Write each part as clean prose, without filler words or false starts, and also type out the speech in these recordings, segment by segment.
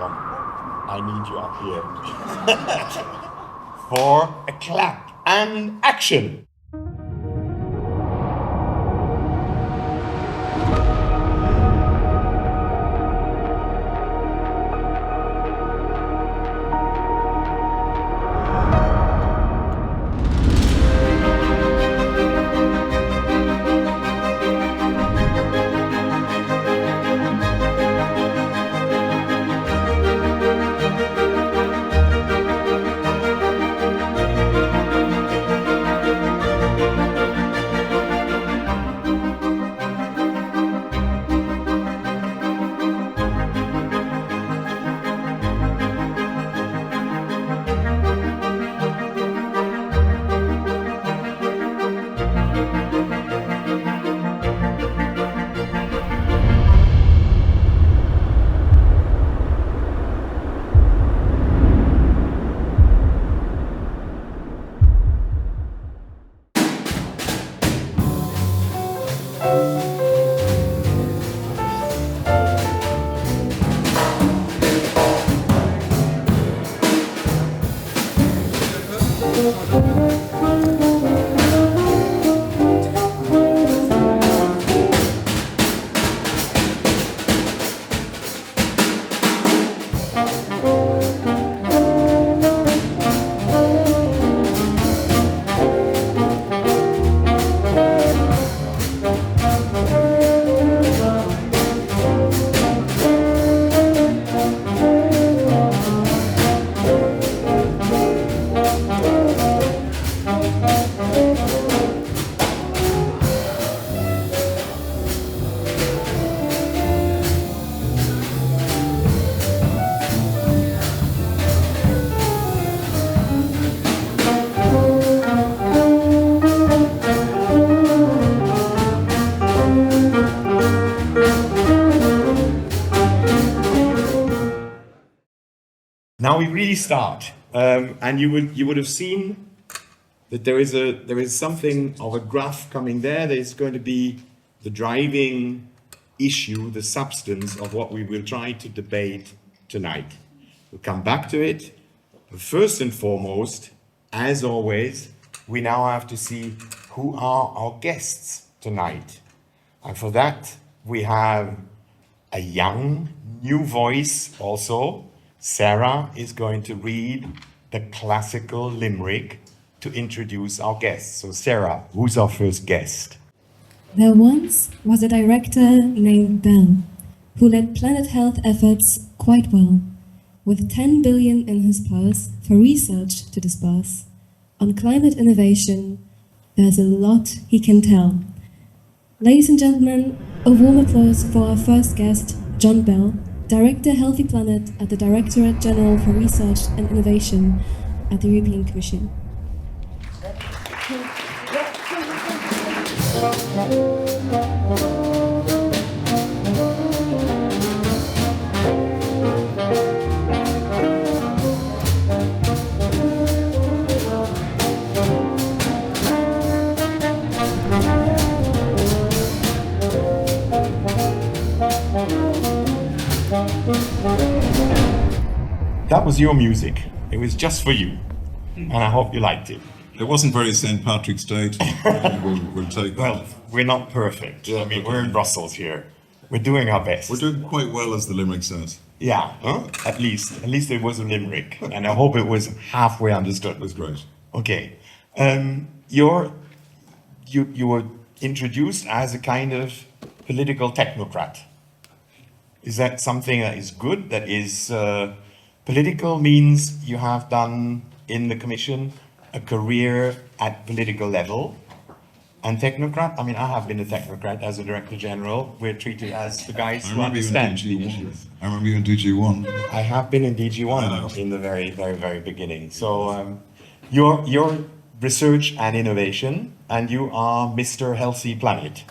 Come, I need you up here. For a clap and action. Now we really start, and you would have seen that there is something of a graph coming there. There's going to be the driving issue, the substance of what we will try to debate tonight. We'll come back to it. But first and foremost, as always, we now have to see who are our guests tonight. And for that, we have a young, new voice also. Sarah is going to read the classical limerick to introduce our guests. So Sarah, who's our first guest? There once was a director named Bell, who led planet health efforts quite well, with 10 billion in his purse for research to disperse. On climate innovation, there's a lot he can tell. Ladies and gentlemen, a warm applause for our first guest, John Bell, Director Healthy Planet at the Directorate-General for Research and Innovation at the European Commission. That was your music. It was just for you. And I hope you liked it. It wasn't very St. Patrick's Day. We'll take that. Well, we're not perfect. I mean, we're in Brussels here. We're doing our best. We're doing quite well, as the limerick says. Yeah, huh? At least it was a limerick. And I hope it was halfway understood. It was great. Okay. You were introduced as a kind of political technocrat. Is that something that is good? That is political means you have done in the Commission a career at political level. And technocrat, I mean, I have been a technocrat as a Director General. We're treated as the guys who understand the issues. I remember you in DG1. I have been in DG1 in the very, very, very beginning. So you're research and innovation, and you are Mr. Healthy Planet.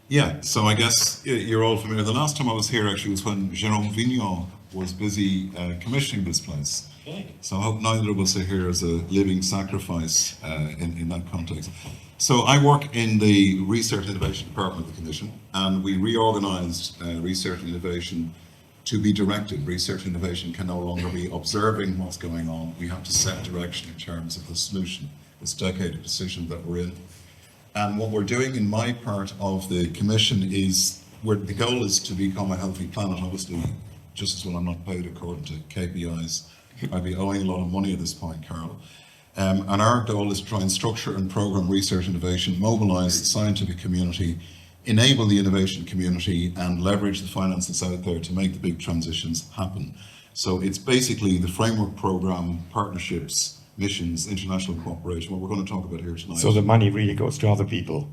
Yeah, so I guess you're all familiar. The last time I was here actually was when Jérôme Vignon was busy commissioning this place. Okay. So I hope neither of us are here as a living sacrifice in that context. So I work in the Research and Innovation Department of the Commission, and we reorganised research and innovation to be directed. Research and innovation can no longer be observing what's going on. We have to set direction in terms of the solution, this decade of decision that we're in. And what we're doing in my part of the commission is, the goal is to become a healthy planet. Obviously, just as well I'm not paid according to KPIs, I'd be owing a lot of money at this point, Karl. And our goal is to try and structure and program research innovation, mobilize the scientific community, enable the innovation community, and leverage the finances out there to make the big transitions happen. So it's basically the framework program, partnerships, missions, international cooperation, what we're going to talk about here tonight. So the money really goes to other people,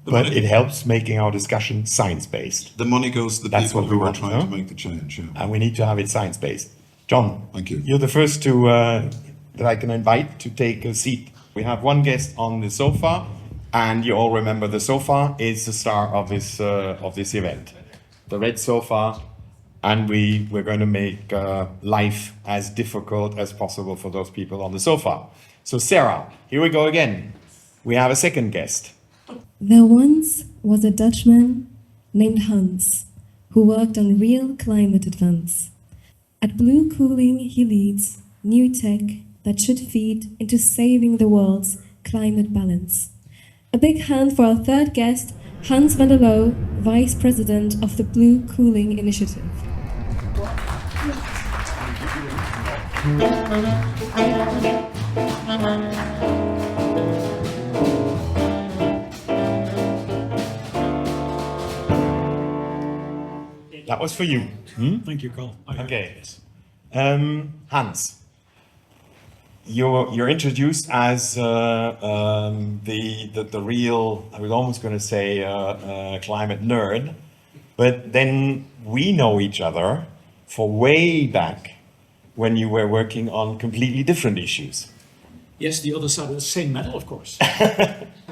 but it helps making our discussion science-based. The money goes to the That's people what we who are want, trying no? to make the change. Yeah. And we need to have it science-based. John, Thank you. You're the first to that I can invite to take a seat. We have one guest on the sofa, and you all remember the sofa is the star of this event. The red sofa, and we're going to make life as difficult as possible for those people on the sofa. So Sarah, here we go again. We have a second guest. There once was a Dutchman named Hans who worked on real climate advance. At Blue Cooling, he leads new tech that should feed into saving the world's climate balance. A big hand for our third guest, Hans van der Loo, Vice President of the Blue Cooling Initiative. That was for you. Thank you, Karl. Okay. Hans, you're introduced as the real, I was almost going to say climate nerd, but then we know each other for way back when you were working on completely different issues. Yes, the other side of the same medal, of course.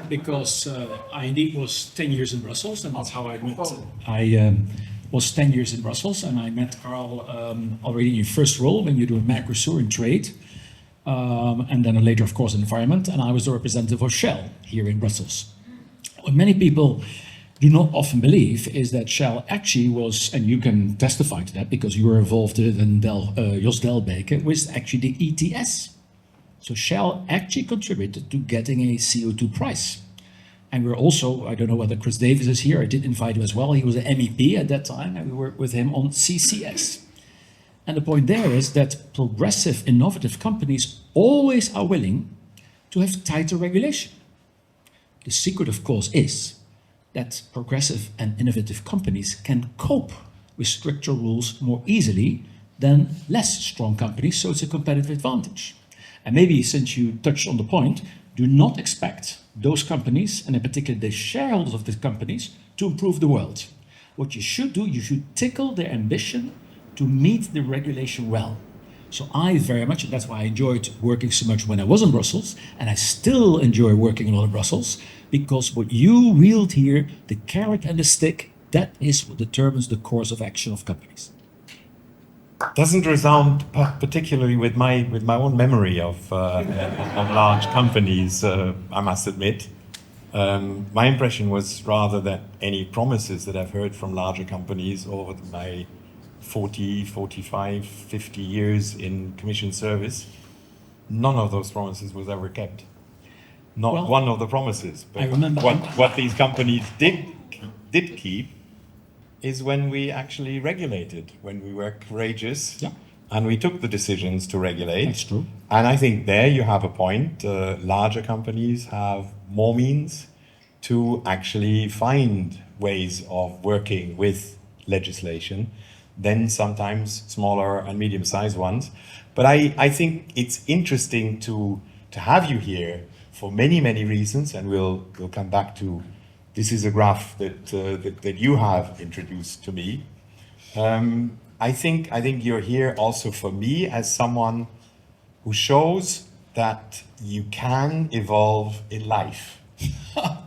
Because I indeed was 10 years in Brussels, and that's how I met. I was 10 years in Brussels, and I met Karl already in your first role when you do a Mercosur in trade, and then later, of course, environment, and I was the representative of Shell here in Brussels. What many people do not often believe is that Shell actually was, and you can testify to that because you were involved in Jos Delbeke, was actually the ETS. So Shell actually contributed to getting a CO2 price. And we're also, I don't know whether Chris Davis is here, I did invite him as well. He was an MEP at that time, and we worked with him on CCS. And the point there is that progressive, innovative companies always are willing to have tighter regulation. The secret, of course, is that progressive and innovative companies can cope with stricter rules more easily than less strong companies, so it's a competitive advantage. And maybe since you touched on the point, do not expect those companies, and in particular the shareholders of these companies, to improve the world. What you should do, you should tickle their ambition to meet the regulation well. So I very much, and that's why I enjoyed working so much when I was in Brussels, and I still enjoy working a lot in Brussels, because what you wield here, the carrot and the stick, that is what determines the course of action of companies. Doesn't resound particularly with my own memory of large companies, I must admit. My impression was rather that any promises that I've heard from larger companies over my 40, 45, 50 years in commission service, none of those promises was ever kept. Not one of the promises. But I remember what these companies did keep is when we actually regulated, when we were courageous, yeah, and we took the decisions to regulate. That's true. And I think there you have a point. Larger companies have more means to actually find ways of working with legislation than sometimes smaller and medium-sized ones. But I think it's interesting to have you here for many, many reasons, and we'll come back to. This is a graph that you have introduced to me. I think you're here also for me as someone who shows that you can evolve in life,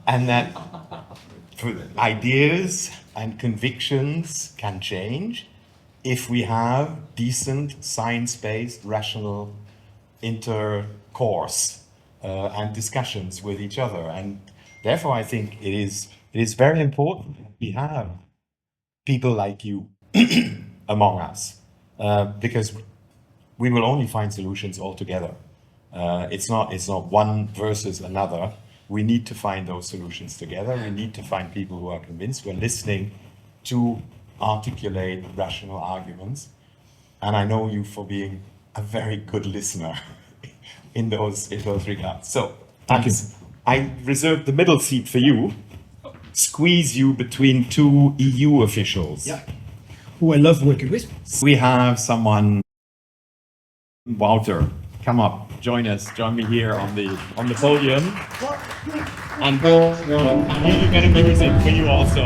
and that ideas and convictions can change if we have decent, science-based, rational intercourse and discussions with each other. And therefore, I think it is very important that we have people like you among us, because we will only find solutions all together. It's not one versus another. We need to find those solutions together. We need to find people who are convinced. We're listening to articulate rational arguments. And I know you for being a very good listener in those regards. So, I reserved the middle seat for you. Squeeze you between two EU officials. Yeah, who I love working with. We have someone, Wouter, come up, join me here on the podium. And you get a music for you also.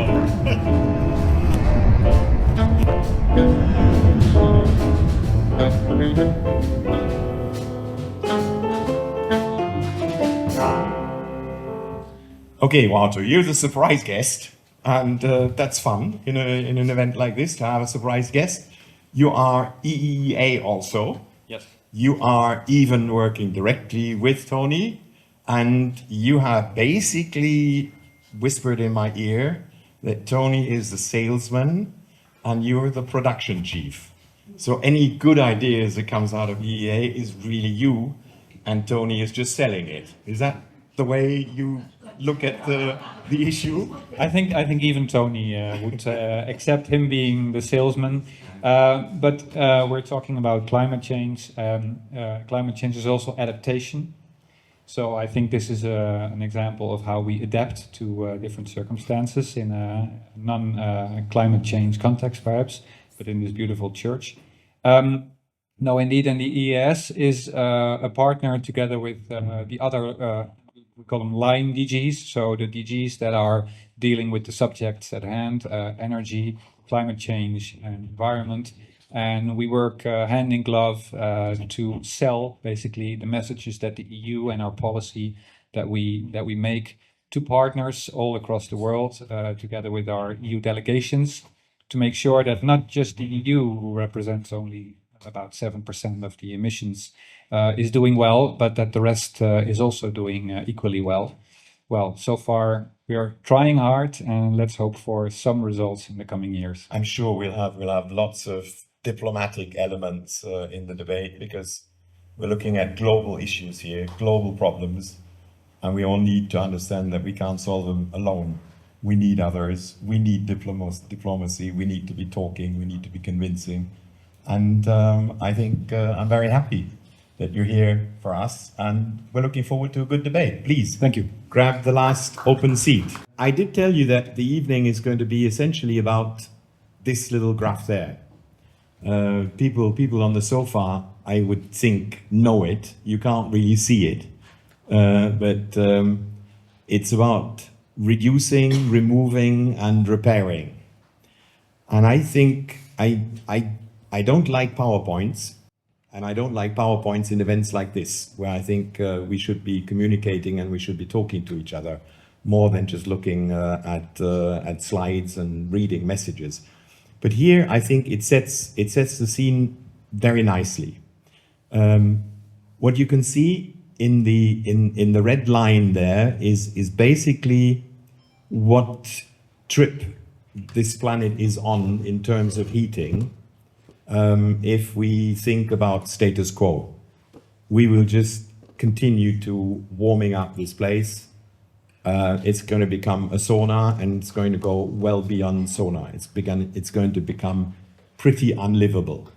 Okay, Wouter, you're the surprise guest, and that's fun in an event like this to have a surprise guest. You are EEA also. Yes. You are even working directly with Tony, and you have basically whispered in my ear that Tony is the salesman and you're the production chief. So any good ideas that comes out of EEA is really you, and Tony is just selling it. Is that the way you look at the issue? I think even Tony would accept him being the salesman. But we're talking about climate change. Climate change is also adaptation. So I think this is an example of how we adapt to different circumstances in a non-climate change context, perhaps, but in this beautiful church. No, indeed, and the EES is a partner together with the other, we call them line DGs, so the DGs that are dealing with the subjects at hand, energy, climate change, and environment. And we work hand in glove to sell basically the messages that the EU and our policy that we make to partners all across the world, together with our EU delegations, to make sure that not just the EU, who represents only about 7% of the emissions, is doing well, but that the rest is also doing equally well. Well, so far we are trying hard, and let's hope for some results in the coming years. I'm sure we'll have lots of diplomatic elements in the debate, because we're looking at global issues here, global problems, and we all need to understand that we can't solve them alone. We need others, we need diplomacy, we need to be talking, we need to be convincing. And I think I'm very happy that you're here for us, and we're looking forward to a good debate. Please. Thank you. Grab the last open seat. I did tell you that the evening is going to be essentially about this little graph there. People on the sofa, I would think, know it. You can't really see it. But it's about reducing, removing, and repairing. And I think I don't like PowerPoints, and I don't like PowerPoints in events like this, where I think we should be communicating and we should be talking to each other more than just looking at slides and reading messages. But here, I think it sets the scene very nicely. What you can see in the red line there is basically what trip this planet is on in terms of heating. If we think about status quo, we will just continue to warming up this place. It's going to become a sauna, and it's going to go well beyond sauna. It's going to become pretty unlivable.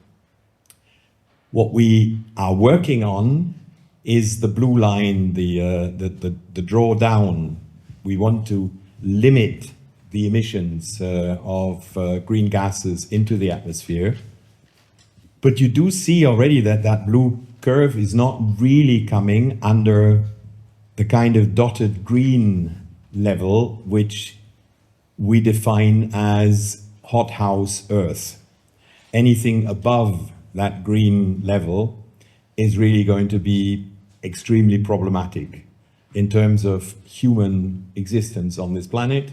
What we are working on is the blue line, the drawdown. We want to limit the emissions of green gases into the atmosphere. But you do see already that blue curve is not really coming under the kind of dotted green level, which we define as hothouse Earth. Anything above that green level is really going to be extremely problematic in terms of human existence on this planet.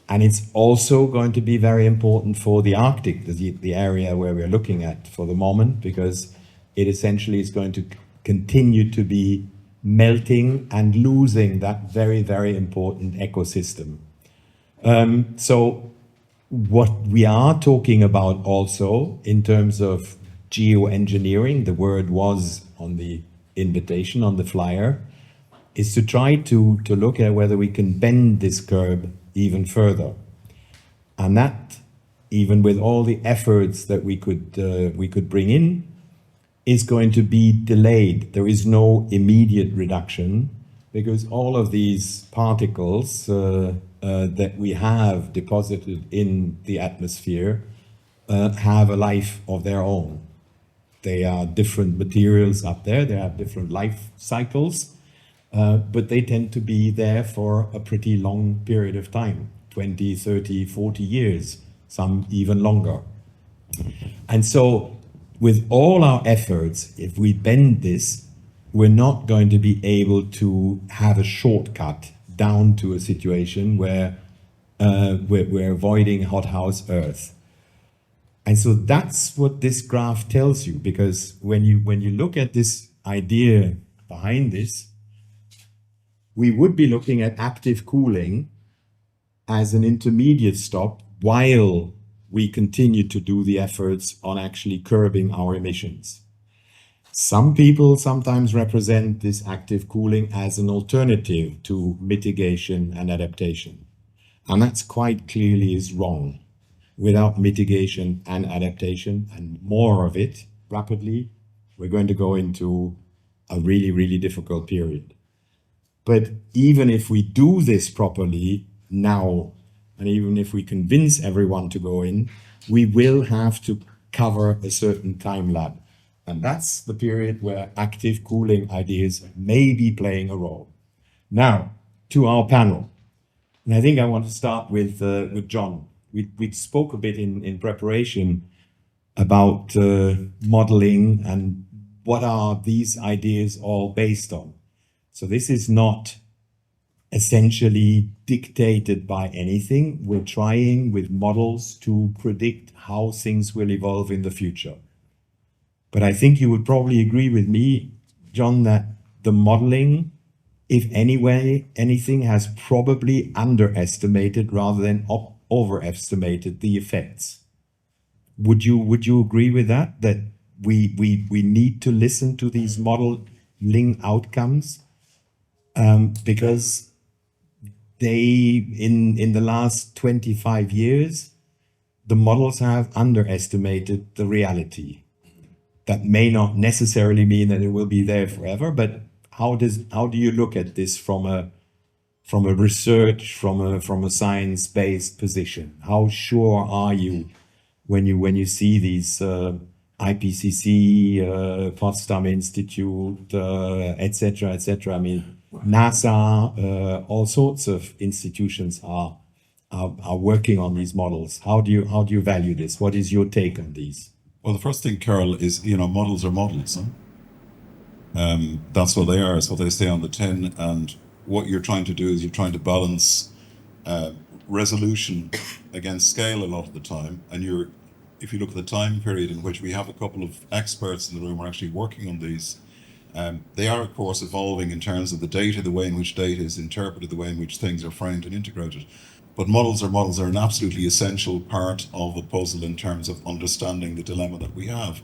And it's also going to be very important for the Arctic, the area where we're looking at for the moment, because it essentially is going to continue to be melting and losing that very, very important ecosystem. So what we are talking about also in terms of geoengineering, the word was on the invitation, on the flyer, is to try to look at whether we can bend this curve even further. And that, even with all the efforts that we could bring in, is going to be delayed. There is no immediate reduction because all of these particles that we have deposited in the atmosphere have a life of their own. They are different materials up there, they have different life cycles, but they tend to be there for a pretty long period of time, 20, 30, 40 years, some even longer. And so with all our efforts, if we bend this, we're not going to be able to have a shortcut down to a situation where we're avoiding hothouse Earth. And so that's what this graph tells you, because when you look at this idea behind this, we would be looking at active cooling as an intermediate stop while we continue to do the efforts on actually curbing our emissions. Some people sometimes represent this active cooling as an alternative to mitigation and adaptation. And that's quite clearly is wrong. Without mitigation and adaptation and more of it rapidly, we're going to go into a really, really difficult period. But even if we do this properly now, and even if we convince everyone to go in, we will have to cover a certain time lag. And that's the period where active cooling ideas may be playing a role. Now, to our panel. And I think I want to start with John. We spoke a bit in preparation about modeling and what are these ideas all based on. So this is not essentially dictated by anything. We're trying with models to predict how things will evolve in the future. But I think you would probably agree with me, John, that the modeling, if anything, has probably underestimated rather than overestimated the effects. Would you agree with that? That we need to listen to these modeling outcomes because they in the last 25 years, the models have underestimated the reality. That may not necessarily mean that it will be there forever, but how do you look at this from a research, from a science-based position? How sure are you when you see these IPCC, Potsdam Institute, etc., etc.? I mean, NASA, all sorts of institutions are working on these models. How do you value this? What is your take on these? Well, the first thing, Karl, is, models are models. That's what they are. It's what they say on the tin. And what you're trying to do is you're trying to balance resolution against scale a lot of the time. And if you look at the time period in which we have a couple of experts in the room who are actually working on these, they are, of course, evolving in terms of the data, the way in which data is interpreted, the way in which things are framed and integrated. But models are an absolutely essential part of the puzzle in terms of understanding the dilemma that we have.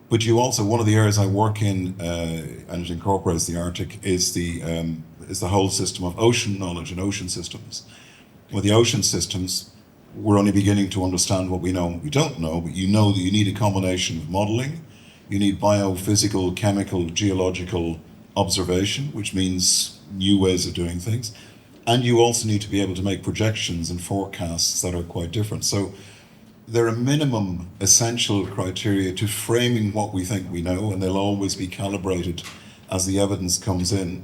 But you also, one of the areas I work in, and it incorporates the Arctic, is the whole system of ocean knowledge and ocean systems. With the ocean systems, we're only beginning to understand what we know and what we don't know, but you know that you need a combination of modeling, you need biophysical, chemical, geological observation, which means new ways of doing things. And you also need to be able to make projections and forecasts that are quite different. So there are minimum essential criteria to framing what we think we know, and they'll always be calibrated as the evidence comes in.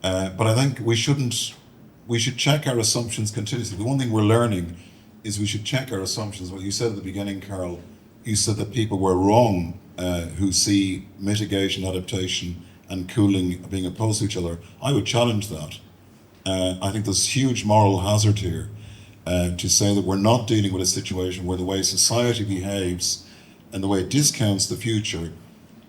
But I think we should check our assumptions continuously. The one thing we're learning is we should check our assumptions. What you said at the beginning, Karl, you said that people were wrong who see mitigation, adaptation, and cooling being opposed to each other. I would challenge that. I think there's huge moral hazard here to say that we're not dealing with a situation where the way society behaves and the way it discounts the future,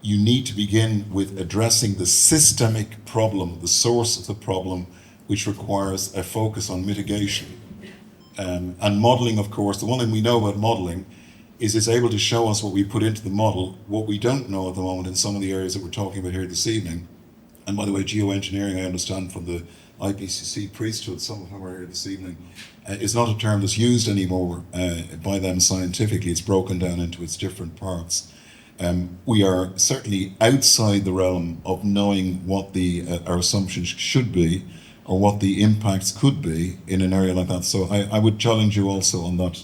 you need to begin with addressing the systemic problem, the source of the problem, which requires a focus on mitigation. And modeling, of course, the one thing we know about modeling is it's able to show us what we put into the model. What we don't know at the moment in some of the areas that we're talking about here this evening, and by the way, geoengineering, I understand from the IPCC priesthood, some of whom are here this evening, is not a term that's used anymore by them scientifically. It's broken down into its different parts. We are certainly outside the realm of knowing what our assumptions should be or what the impacts could be in an area like that. So I would challenge you also on that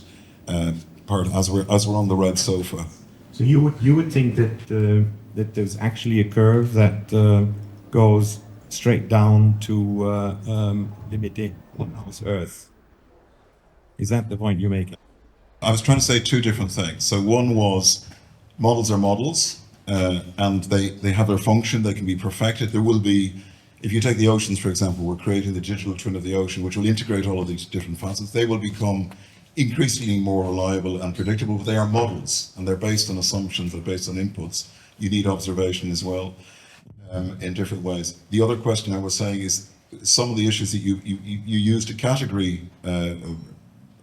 part as we're on the red sofa. So you would think that that there's actually a curve that goes straight down to limiting on Earth. Is that the point you're making? I was trying to say two different things. So one was models are models, and they have their function. They can be perfected. There will be, if you take the oceans, for example, we're creating the digital twin of the ocean, which will integrate all of these different facets. They will become increasingly more reliable and predictable, but they are models, and they're based on assumptions, they're based on inputs. You need observation as well, in different ways. The other question I was saying is some of the issues that you used a category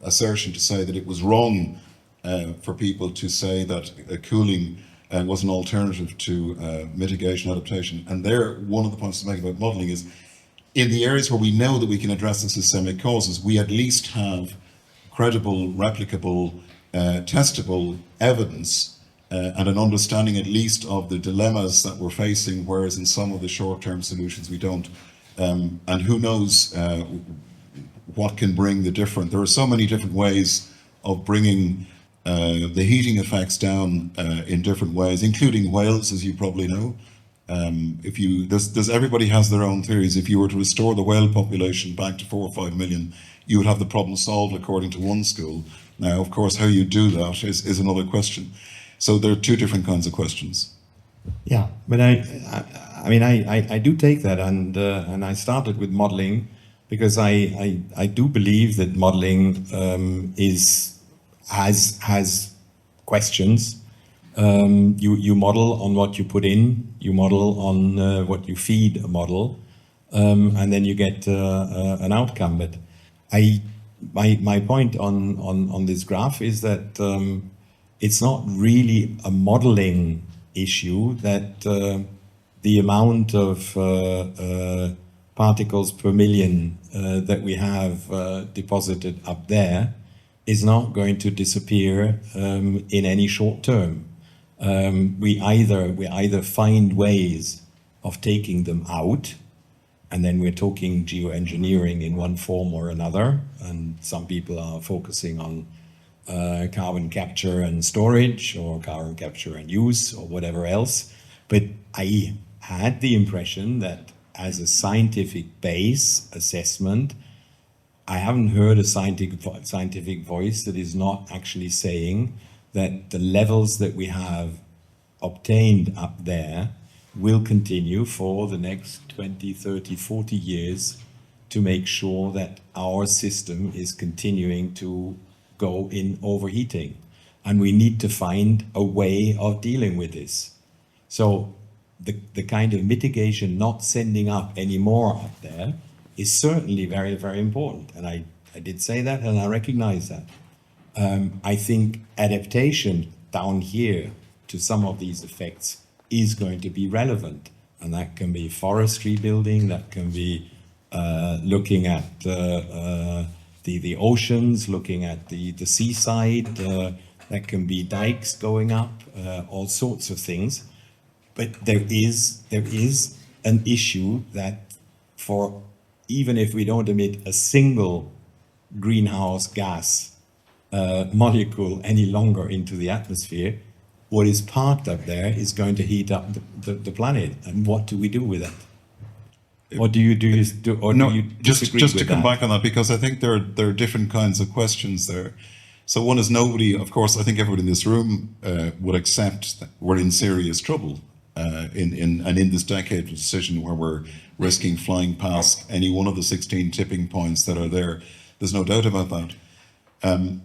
assertion to say that it was wrong for people to say that cooling was an alternative to mitigation adaptation. And there, one of the points to make about modelling is in the areas where we know that we can address the systemic causes, we at least have credible, replicable, testable evidence and an understanding at least of the dilemmas that we're facing, whereas in some of the short-term solutions we don't. And who knows what can bring the different. There are so many different ways of bringing the heating effects down in different ways, including whales, as you probably know. Everybody has their own theories. If you were to restore the whale population back to 4 or 5 million, you would have the problem solved according to one school. Now, of course, how you do that is another question. So there are two different kinds of questions. Yeah, but I do take that, and I started with modeling because I do believe that modeling has questions. You model on what you put in, you model on what you feed a model, and then you get an outcome. But my point on this graph is that it's not really a modeling issue, that the amount of particles per million that we have deposited up there is not going to disappear in any short term. We either find ways of taking them out, and then we're talking geoengineering in one form or another, and some people are focusing on carbon capture and storage, or carbon capture and use, or whatever else. But I had the impression that as a scientific base assessment, I haven't heard a scientific voice that is not actually saying that the levels that we have obtained up there will continue for the next 20, 30, 40 years to make sure that our system is continuing to go in overheating. And we need to find a way of dealing with this. So the kind of mitigation, not sending up any more up there, is certainly very, very important. And I did say that, and I recognize that. I think adaptation down here to some of these effects is going to be relevant. And that can be forestry building, that can be looking at the oceans, looking at the seaside, that can be dikes going up, all sorts of things. But there is an issue that for even if we don't emit a single greenhouse gas molecule any longer into the atmosphere, what is parked up there is going to heat up the planet. And what do we do with that? Or do you disagree just to with come that? back on that, because I think there are different kinds of questions there. So one is, nobody, of course, I think everybody in this room would accept that we're in serious trouble in this decade of decision where we're risking flying past any one of the 16 tipping points that are there. There's no doubt about that.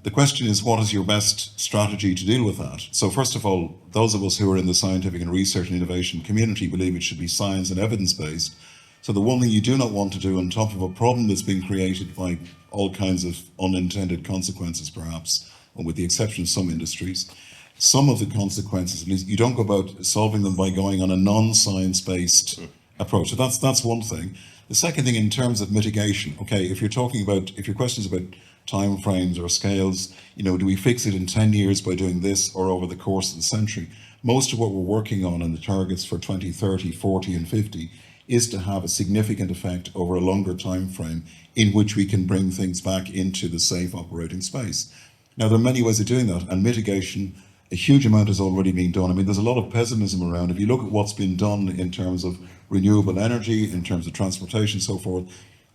The question is, what is your best strategy to deal with that? So first of all, those of us who are in the scientific and research and innovation community believe it should be science and evidence-based. So the one thing you do not want to do on top of a problem that's been created by all kinds of unintended consequences, perhaps, or with the exception of some industries, some of the consequences, at least, you don't go about solving them by going on a non-science-based approach. So that's one thing. The second thing, in terms of mitigation, okay, if your question is about time frames or scales, do we fix it in 10 years by doing this or over the course of the century? Most of what we're working on and the targets for 2030, 40 and 50 is to have a significant effect over a longer time frame in which we can bring things back into the safe operating space. Now, there are many ways of doing that, and mitigation, a huge amount has already been done. I mean, there's a lot of pessimism around. If you look at what's been done in terms of renewable energy, in terms of transportation, so forth,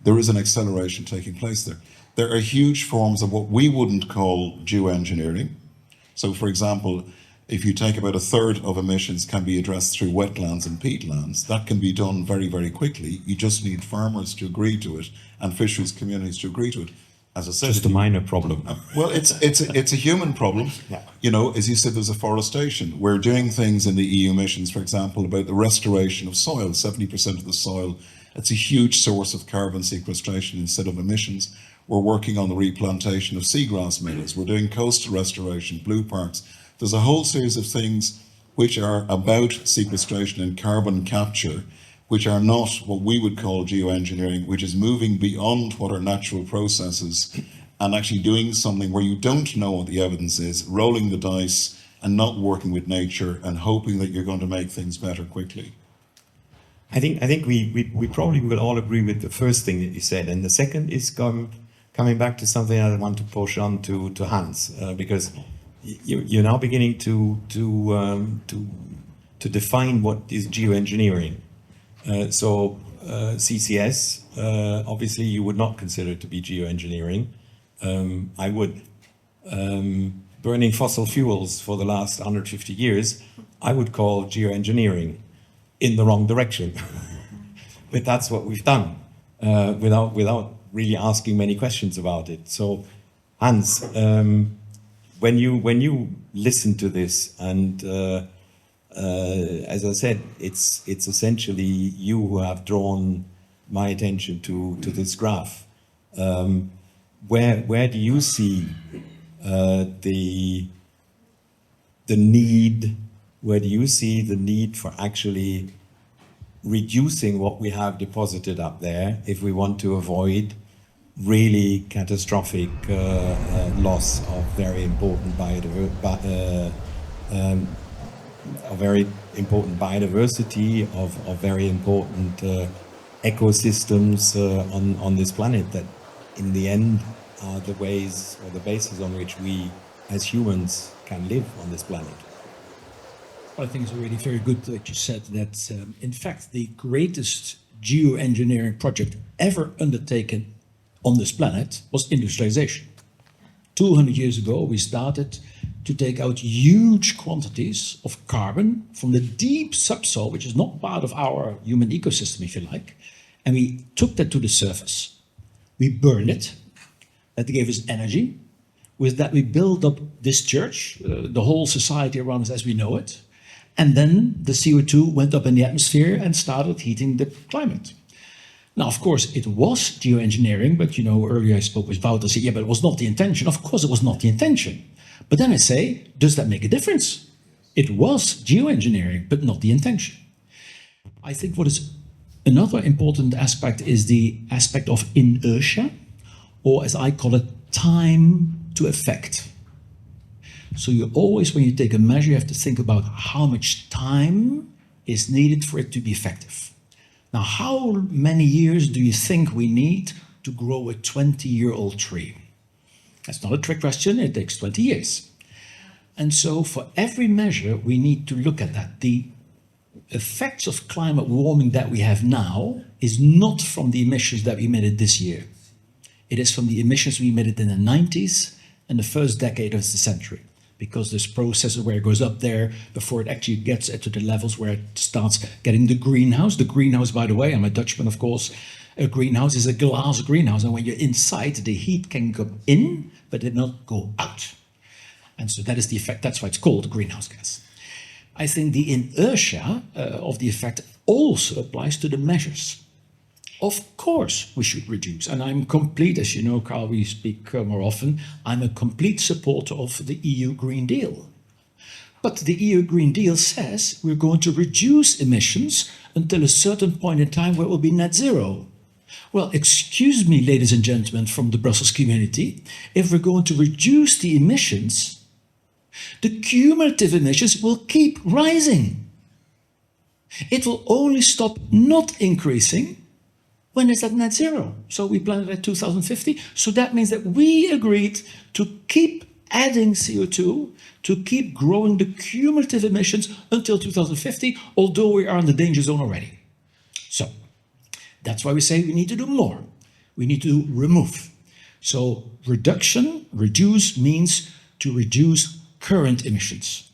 there is an acceleration taking place there. There are huge forms of what we wouldn't call geo-engineering. So, for example, if you take about a third of emissions can be addressed through wetlands and peatlands, that can be done very, very quickly. You just need farmers to agree to it and fisheries communities to agree to it. As I said, Just a minor problem. well, it's a human problem. Yeah. As you said, there's afforestation. We're doing things in the EU emissions, for example, about the restoration of soil. 70% of the soil, it's a huge source of carbon sequestration instead of emissions. We're working on the replantation of seagrass meadows. We're doing coastal restoration, blue parks. There's a whole series of things which are about sequestration and carbon capture, which are not what we would call geoengineering, which is moving beyond what are natural processes and actually doing something where you don't know what the evidence is, rolling the dice and not working with nature and hoping that you're going to make things better quickly. I think we probably will all agree with the first thing that you said, and the second is coming back to something I want to push on to Hans, because you're now beginning to define what is geoengineering. So CCS, obviously you would not consider it to be geoengineering. I would. Burning fossil fuels for the last 150 years, I would call geoengineering in the wrong direction. But that's what we've done without really asking many questions about it. So Hans, when you listen to this, and as I said, it's essentially you who have drawn my attention to this graph. Where do you see the need? Where do you see the need for actually reducing what we have deposited up there if we want to avoid really catastrophic loss of very important biodiversity, of very important ecosystems on this planet that in the end are the ways or the basis on which we as humans can live on this planet? I think it's already very good that you said that, in fact, the greatest geoengineering project ever undertaken on this planet was industrialization. 200 years ago, we started to take out huge quantities of carbon from the deep subsoil, which is not part of our human ecosystem, if you like, and we took that to the surface. We burned it. That gave us energy. With that, we built up this church, the whole society around us as we know it. And then the CO2 went up in the atmosphere and started heating the climate. Now, of course, it was geoengineering, but earlier I spoke with Wouter, said, yeah, but it was not the intention. Of course, it was not the intention. But then I say, does that make a difference? It was geoengineering, but not the intention. I think what is another important aspect is the aspect of inertia, or as I call it, time to effect. So you always, when you take a measure, you have to think about how much time is needed for it to be effective. Now, how many years do you think we need to grow a 20-year-old tree? That's not a trick question, it takes 20 years. And so for every measure, we need to look at that. The effects of climate warming that we have now is not from the emissions that we emitted this year. It is from the emissions we emitted in the 90s and the first decade of the century. Because this process where it goes up there before it actually gets to the levels where it starts getting the greenhouse. The greenhouse, by the way, I'm a Dutchman, of course. A greenhouse is a glass greenhouse, and when you're inside, the heat can go in, but it not go out. And so that is the effect. That's why it's called a greenhouse gas. I think the inertia of the effect also applies to the measures. Of course, we should reduce. And I'm complete, as you know, Karl, we speak more often, I'm a complete supporter of the EU Green Deal. But the EU Green Deal says we're going to reduce emissions until a certain point in time where it will be net zero. Well, excuse me, ladies and gentlemen from the Brussels community, if we're going to reduce the emissions, the cumulative emissions will keep rising. It will only stop not increasing when it's at net zero. So we planned it at 2050. So that means that we agreed to keep adding CO2, to keep growing the cumulative emissions until 2050, although we are in the danger zone already. So that's why we say we need to do more. We need to remove. So reduce means to reduce current emissions.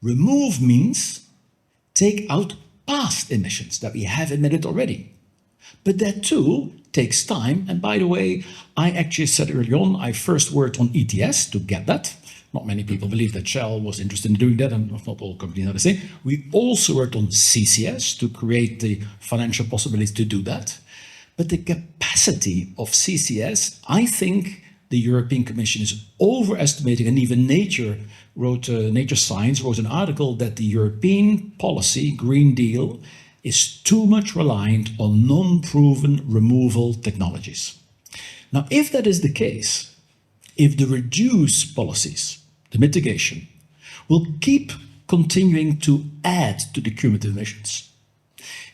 Remove means take out past emissions that we have emitted already. But that too takes time. And by the way, I actually said early on, I first worked on ETS to get that. Not many people believe that Shell was interested in doing that, and not all companies are the same. We also worked on CCS to create the financial possibilities to do that. But the capacity of CCS, I think the European Commission is overestimating, and even Nature Science wrote an article that the European policy, Green Deal, is too much reliant on non-proven removal technologies. Now, if that is the case, if the reduce policies, the mitigation, will keep continuing to add to the cumulative emissions,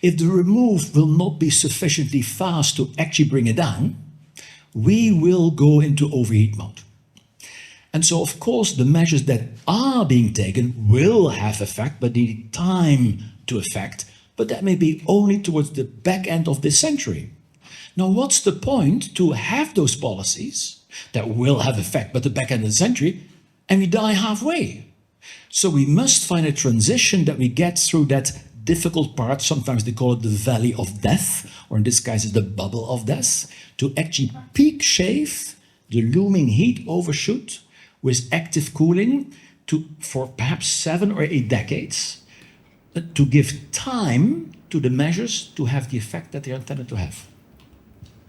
if the remove will not be sufficiently fast to actually bring it down, we will go into overheat mode. And so, of course, the measures that are being taken will have effect, but need time to effect, but that may be only towards the back end of this century. Now, what's the point to have those policies that will have effect, but the back end of the century, and we die halfway? So we must find a transition that we get through that difficult part. Sometimes they call it the valley of death, or in this case, it's the bubble of death, to actually peak shave the looming heat overshoot with active cooling for perhaps 7 or 8 decades, to give time to the measures to have the effect that they're intended to have.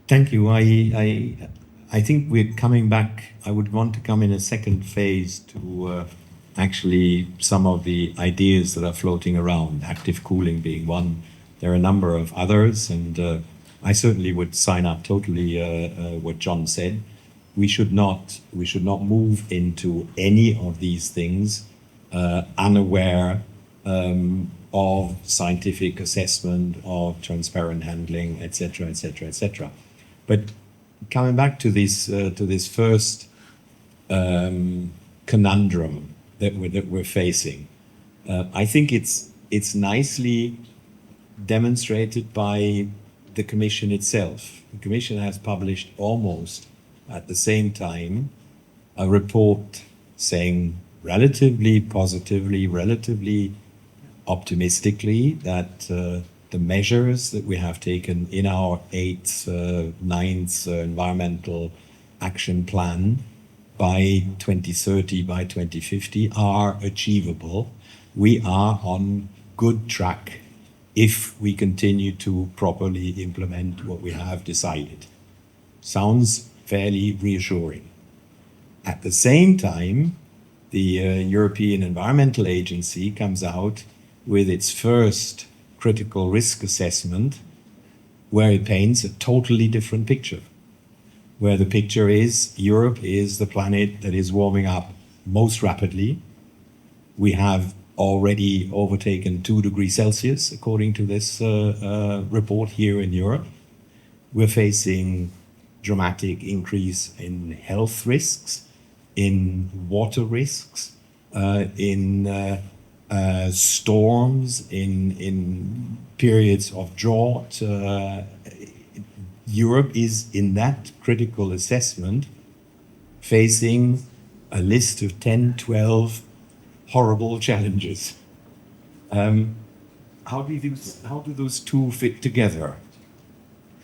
Thank you. I think we're coming back. I would want to come in a second phase to actually some of the ideas that are floating around, active cooling being one. There are a number of others, and I certainly would sign up totally what John said. We should not move into any of these things unaware of scientific assessment, of transparent handling, etc., etc., etc. But coming back to this first conundrum that we're facing, I think it's nicely demonstrated by the Commission itself. The Commission has published almost at the same time a report saying relatively positively, relatively optimistically that the measures that we have taken in our 9th environmental action plan by 2030, by 2050 are achievable. We are on good track if we continue to properly implement what we have decided. Sounds fairly reassuring. At the same time, the European Environmental Agency comes out with its first critical risk assessment, where it paints a totally different picture. Where the picture is, Europe is the planet that is warming up most rapidly. We have already overtaken 2 degrees Celsius, according to this report here in Europe. We're facing dramatic increase in health risks, in water risks, in storms, in periods of drought. Europe is, in that critical assessment, facing a list of 10, 12 horrible challenges. How do those two fit together?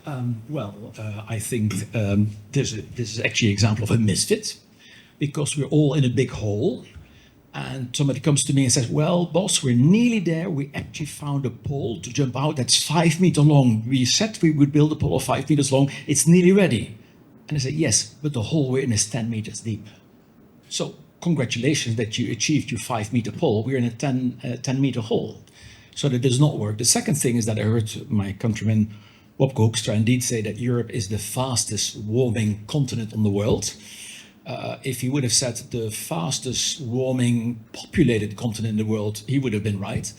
I think this is actually an example of a misfit, because we're all in a big hole. And somebody comes to me and says, well, boss, we're nearly there. We actually found a pole to jump out that's 5 meters long. We said we would build a pole of 5 meters long. It's nearly ready. And I said, yes, but the hole we're in is 10 meters deep. So congratulations that you achieved your 5 meter pole. We're in a 10 meter hole. So that does not work. The second thing is that I heard my countryman Wouter Wormgoor indeed say that Europe is the fastest warming continent on the world. If he would have said the fastest warming populated continent in the world, he would have been right.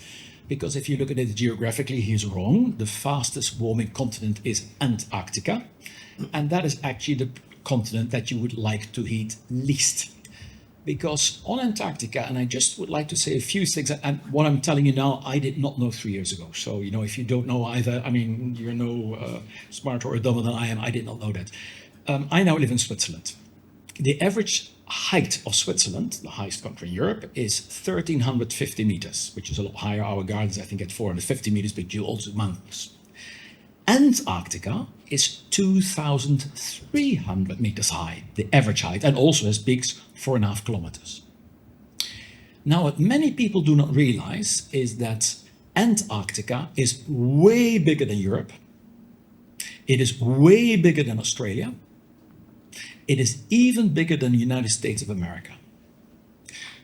Because if you look at it geographically, he's wrong. The fastest warming continent is Antarctica. And that is actually the continent that you would like to heat least. Because on Antarctica, and I just would like to say a few things, and what I'm telling you now, I did not know 3 years ago. So, you know, if you don't know either, I mean, you're no smarter or dumber than I am. I did not know that. I now live in Switzerland. The average height of Switzerland, the highest country in Europe, is 1,350 meters, which is a lot higher. Our gardens, I think, at 450 meters, but you also mountains. Antarctica is 2,300 meters high, the average height, and also has peaks 4.5 kilometers. Now, what many people do not realize is that Antarctica is way bigger than Europe. It is way bigger than Australia. It is even bigger than the United States of America.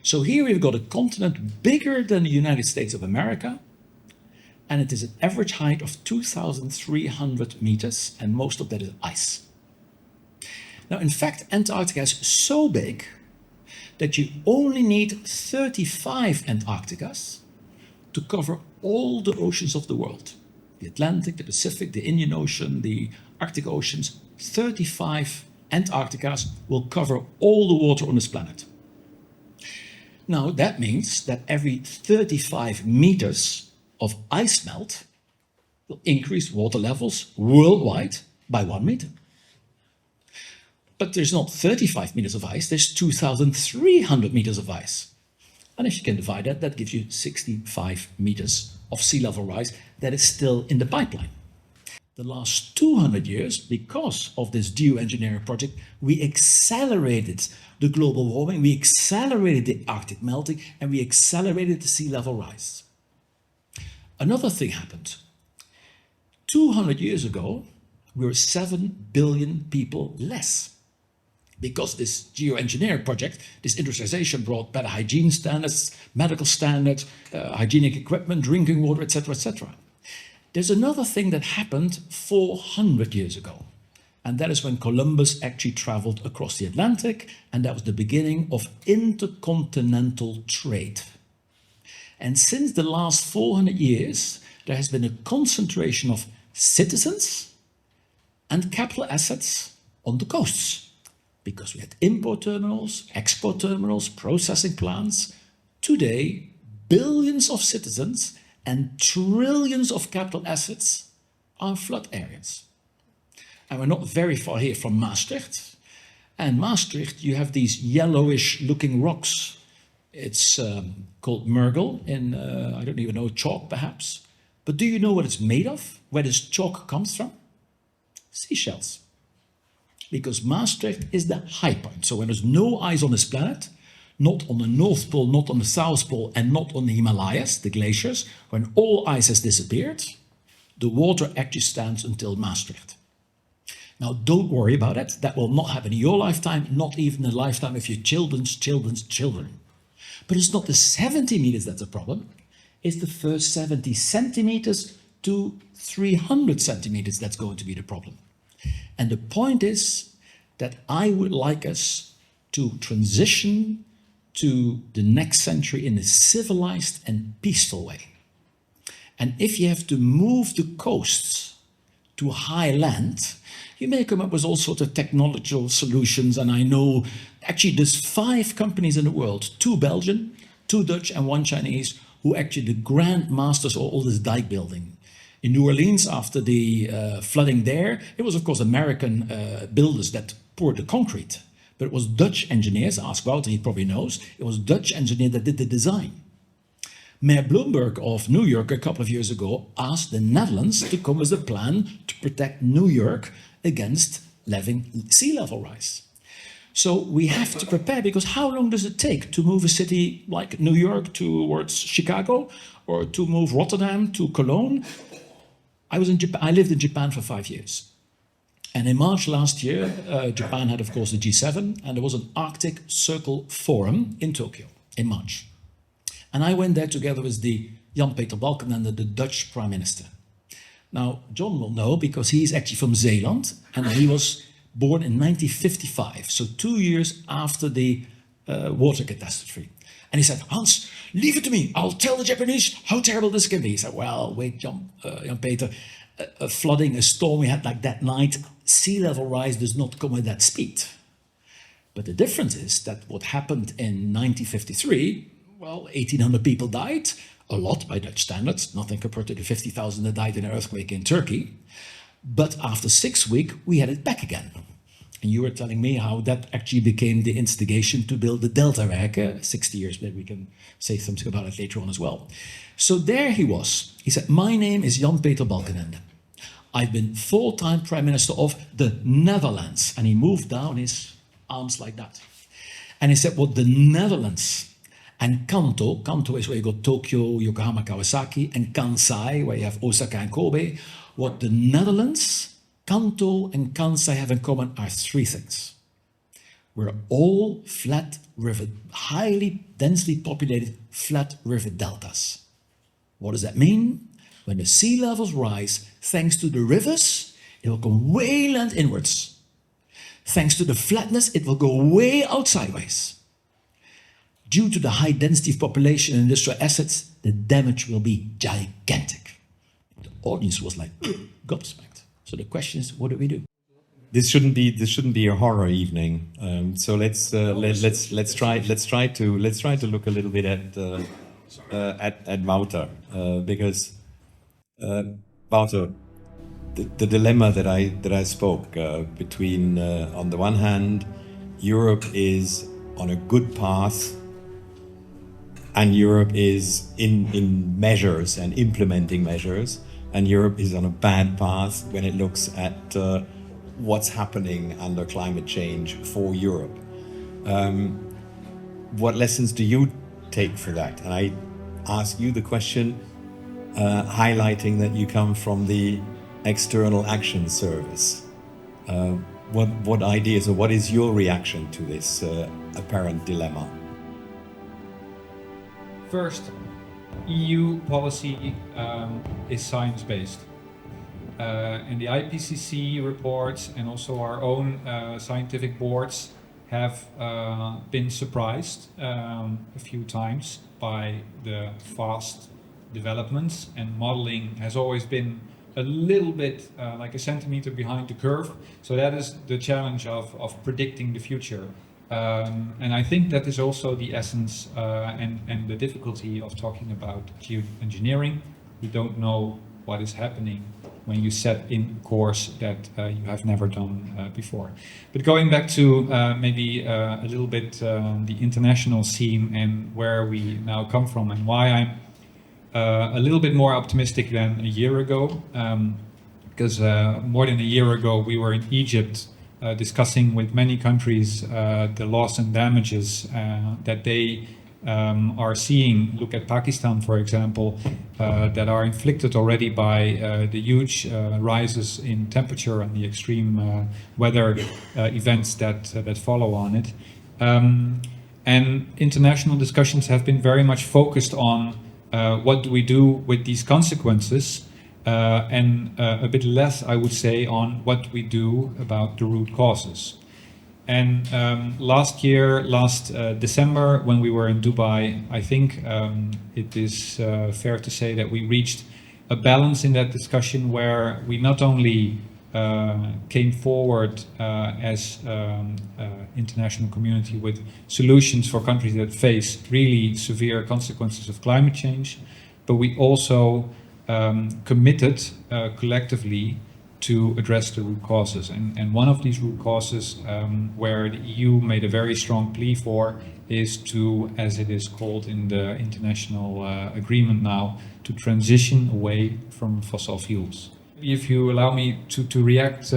So here we've got a continent bigger than the United States of America, and it is an average height of 2,300 meters, and most of that is ice. Now, in fact, Antarctica is so big that you only need 35 Antarcticas to cover all the oceans of the world. The Atlantic, the Pacific, the Indian Ocean, the Arctic Oceans. 35 Antarcticas will cover all the water on this planet. Now, that means that every 35 meters of ice melt will increase water levels worldwide by 1 meter. But there's not 35 meters of ice, there's 2,300 meters of ice. And if you can divide that, that gives you 65 meters of sea level rise that is still in the pipeline. The last 200 years, because of this geo-engineering project, we accelerated the global warming, we accelerated the Arctic melting, and we accelerated the sea level rise. Another thing happened. 200 years ago, we were 7 billion people less. Because this geoengineering project, this industrialization brought better hygiene standards, medical standards, hygienic equipment, drinking water, etc., etc. There's another thing that happened 400 years ago. And that is when Columbus actually traveled across the Atlantic, and that was the beginning of intercontinental trade. And since the last 400 years, there has been a concentration of citizens and capital assets on the coasts. Because we had import terminals, export terminals, processing plants. Today, billions of citizens and trillions of capital assets are flood areas. And we're not very far here from Maastricht. And Maastricht, you have these yellowish looking rocks. It's called mergel in, I don't even know, chalk perhaps. But do you know what it's made of? Where this chalk comes from? Seashells. Because Maastricht is the high point. So when there's no ice on this planet, not on the North Pole, not on the South Pole, and not on the Himalayas, the glaciers, when all ice has disappeared, the water actually stands until Maastricht. Now, don't worry about it. That will not happen in your lifetime, not even the lifetime of your children's children's children. But it's not the 70 meters that's a problem. It's the first 70 centimeters to 300 centimeters that's going to be the problem. And the point is that I would like us to transition to the next century in a civilized and peaceful way. And if you have to move the coasts to high land, you may come up with all sorts of technological solutions. And I know actually there's 5 companies in the world, 2 Belgian, 2 Dutch and 1 Chinese, who actually the grand masters of all this dike building. In New Orleans, after the flooding there, it was, of course, American builders that poured the concrete. But it was Dutch engineers, ask Wouter, he probably knows, it was Dutch engineers that did the design. Mayor Bloomberg of New York a couple of years ago asked the Netherlands to come with a plan to protect New York against sea level rise. So we have to prepare, because how long does it take to move a city like New York towards Chicago, or to move Rotterdam to Cologne? I was in Japan. I lived in Japan for 5 years. And in March last year, Japan had, of course, the G7, and there was an Arctic Circle Forum in Tokyo in March. And I went there together with the Jan-Peter Balkenende, the Dutch Prime Minister. Now, John will know, because he's actually from Zeeland, and he was born in 1955, so 2 years after the water catastrophe. And he said, Hans, leave it to me. I'll tell the Japanese how terrible this can be. He said, well, wait, Jan-Peter, a flooding, a storm we had like that night, sea level rise does not come at that speed. But the difference is that what happened in 1953, well, 1,800 people died, a lot by Dutch standards, nothing compared to the 50,000 that died in an earthquake in Turkey. But after 6 weeks, we had it back again. And you were telling me how that actually became the instigation to build the Deltawerken 60 years, maybe we can say something about it later on as well. So there he was. He said, my name is Jan-Peter Balkenende. I've been full-time Prime Minister of the Netherlands. And he moved down his arms like that. And he said, what the Netherlands and Kanto is where you got Tokyo, Yokohama, Kawasaki, and Kansai, where you have Osaka and Kobe. What the Netherlands, Kanto, and Kansai have in common are 3 things. We're all flat river, highly densely populated flat river deltas. What does that mean? When the sea levels rise, thanks to the rivers, it will go way land inwards. Thanks to the flatness, it will go way out sideways. Due to the high density of population and industrial assets, the damage will be gigantic. The audience was like gobsmacked. So the question is, what do we do? This shouldn't be a horror evening. So let's try to look a little bit at Wouter, because Wouter, the dilemma that I spoke between on the one hand, Europe is on a good path, and Europe is in measures and implementing measures, and Europe is on a bad path when it looks at what's happening under climate change for Europe. What lessons do you take for that? And I ask you the question, highlighting that you come from the External Action Service. What ideas, or what is your reaction to this apparent dilemma? First, EU policy is science-based. And the IPCC reports and also our own scientific boards have been surprised a few times by the fast developments, and modeling has always been a little bit like a centimeter behind the curve. So that is the challenge of predicting the future. And I think that is also the essence and the difficulty of talking about geoengineering. We don't know what is happening when you set in course that you have never done before. But going back to maybe a little bit the international scene and where we now come from, and why I'm a little bit more optimistic than a year ago, because more than a year ago we were in Egypt discussing with many countries the loss and damages that they are seeing. Look at Pakistan, for example, that are inflicted already by the huge rises in temperature and the extreme weather events that follow on it. And international discussions have been very much focused on what do we do with these consequences, and a bit less, I would say, on what we do about the root causes. And last December, when we were in Dubai, I think it is fair to say that we reached a balance in that discussion where we not only came forward as international community with solutions for countries that face really severe consequences of climate change, but we also committed collectively to address the root causes. And one of these root causes where the EU made a very strong plea for is to, as it is called in the international agreement now, to transition away from fossil fuels. If you allow me to react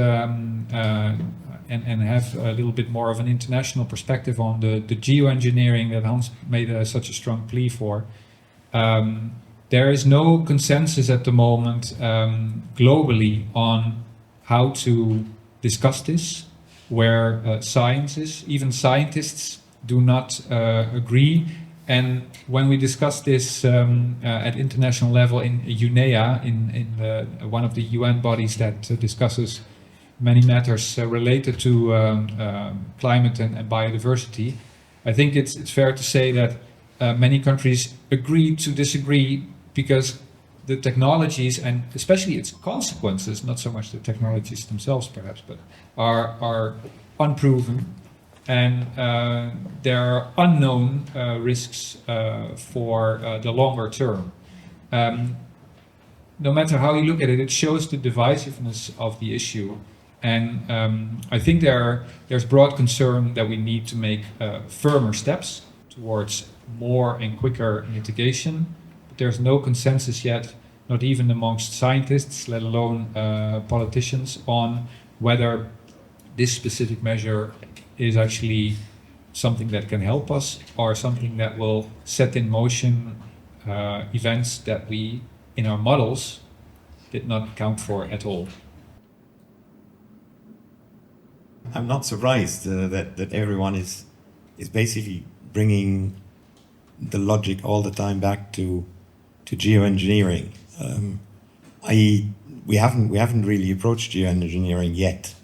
and have a little bit more of an international perspective on the geoengineering that Hans made such a strong plea for. There is no consensus at the moment globally on how to discuss this, where even scientists do not agree. And when we discuss this at international level in UNEA, in one of the UN bodies that discusses many matters related to climate and biodiversity, I think it's fair to say that many countries agree to disagree because the technologies, and especially its consequences, not so much the technologies themselves perhaps, but are unproven, and there are unknown risks for the longer term. No matter how you look at it, it shows the divisiveness of the issue. And I think there's broad concern that we need to make firmer steps towards more and quicker mitigation. But there's no consensus yet, not even amongst scientists, let alone politicians, on whether this specific measure is actually something that can help us or something that will set in motion events that we, in our models, did not account for at all. I'm not surprised that everyone is basically bringing the logic all the time back to geoengineering. We haven't really approached geoengineering yet.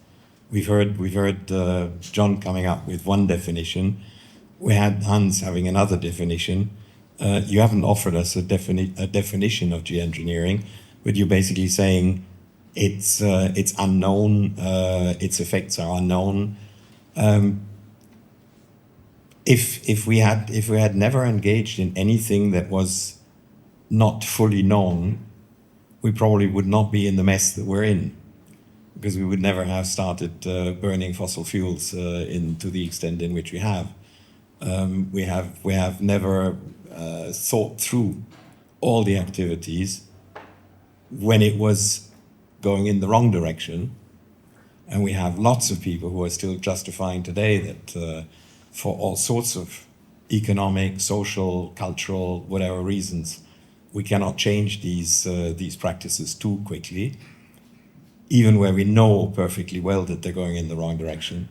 We've heard John coming up with one definition. We had Hans having another definition. You haven't offered us a definition of geoengineering, but you're basically saying it's unknown. Its effects are unknown. If we had never engaged in anything that was not fully known, we probably would not be in the mess that we're in, because we would never have started burning fossil fuels to the extent in which we have. We have never thought through all the activities when it was going in the wrong direction, and we have lots of people who are still justifying today that for all sorts of economic, social, cultural, whatever reasons, we cannot change these practices too quickly, even where we know perfectly well that they're going in the wrong direction.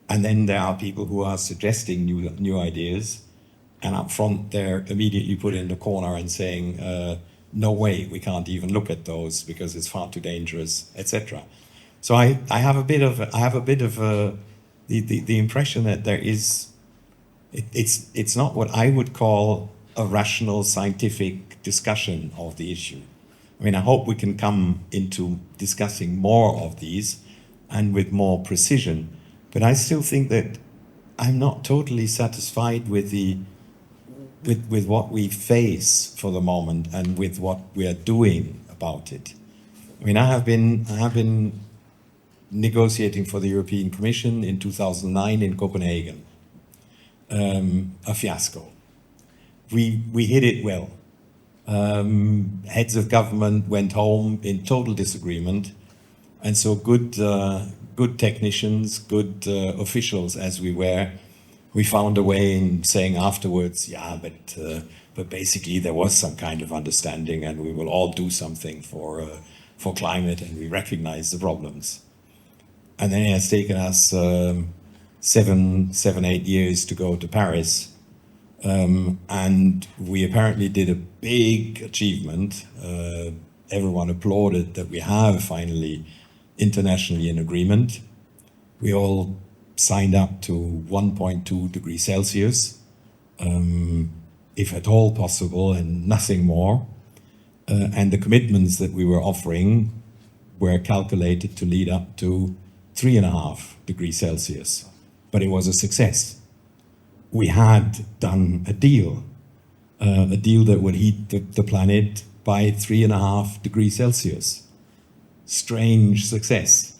And then there are people who are suggesting new ideas, and up front they're immediately put in the corner and saying, no way, we can't even look at those because it's far too dangerous, etc. So I have a bit of the impression that there is, it's not what I would call a rational scientific discussion of the issue. I mean, I hope we can come into discussing more of these and with more precision, but I still think that I'm not totally satisfied with what we face for the moment and with what we are doing about it. I mean, I have been negotiating for the European Commission in 2009 in Copenhagen. A fiasco. We hit it well. Heads of government went home in total disagreement, and so good technicians, good officials as we were, we found a way in saying afterwards, yeah, but basically there was some kind of understanding, and we will all do something for climate, and we recognize the problems. And then it has taken us 7-8 years to go to Paris. And we apparently did a big achievement. Everyone applauded that we have finally internationally in agreement. We all signed up to 1.2 degrees Celsius, if at all possible, and nothing more. And the commitments that we were offering were calculated to lead up to 3.5 degrees Celsius. But it was a success. We had done a deal that would heat the planet by 3.5 degrees Celsius. Strange success.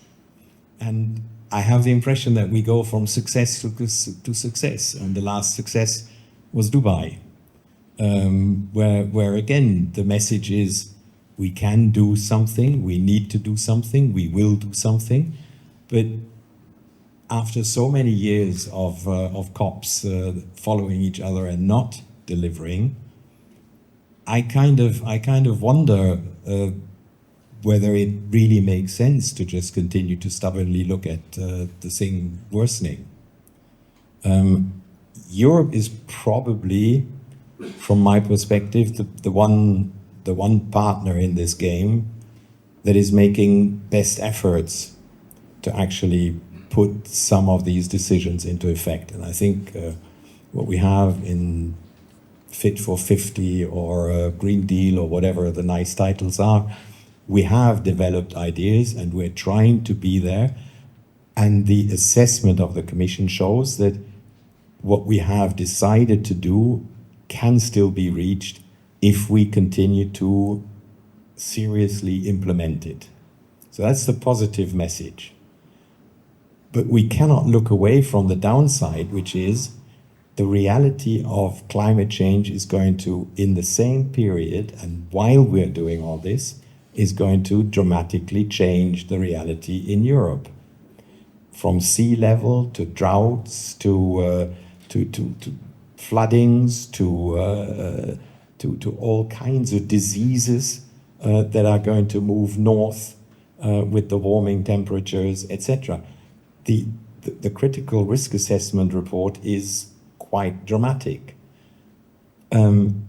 And I have the impression that we go from success to success. And the last success was Dubai, where again, the message is we can do something, we need to do something, we will do something, but after so many years of COPs following each other and not delivering, I kind of wonder whether it really makes sense to just continue to stubbornly look at the thing worsening. Europe is probably, from my perspective, the one partner in this game that is making best efforts to actually put some of these decisions into effect. And I think what we have in Fit for 50 or Green Deal or whatever the nice titles are, we have developed ideas and we're trying to be there. And the assessment of the Commission shows that what we have decided to do can still be reached if we continue to seriously implement it. So that's the positive message. But we cannot look away from the downside, which is the reality of climate change is going to, in the same period, and while we're doing all this, is going to dramatically change the reality in Europe. From sea level to droughts to floodings to all kinds of diseases that are going to move north with the warming temperatures, etc. The critical risk assessment report is quite dramatic. And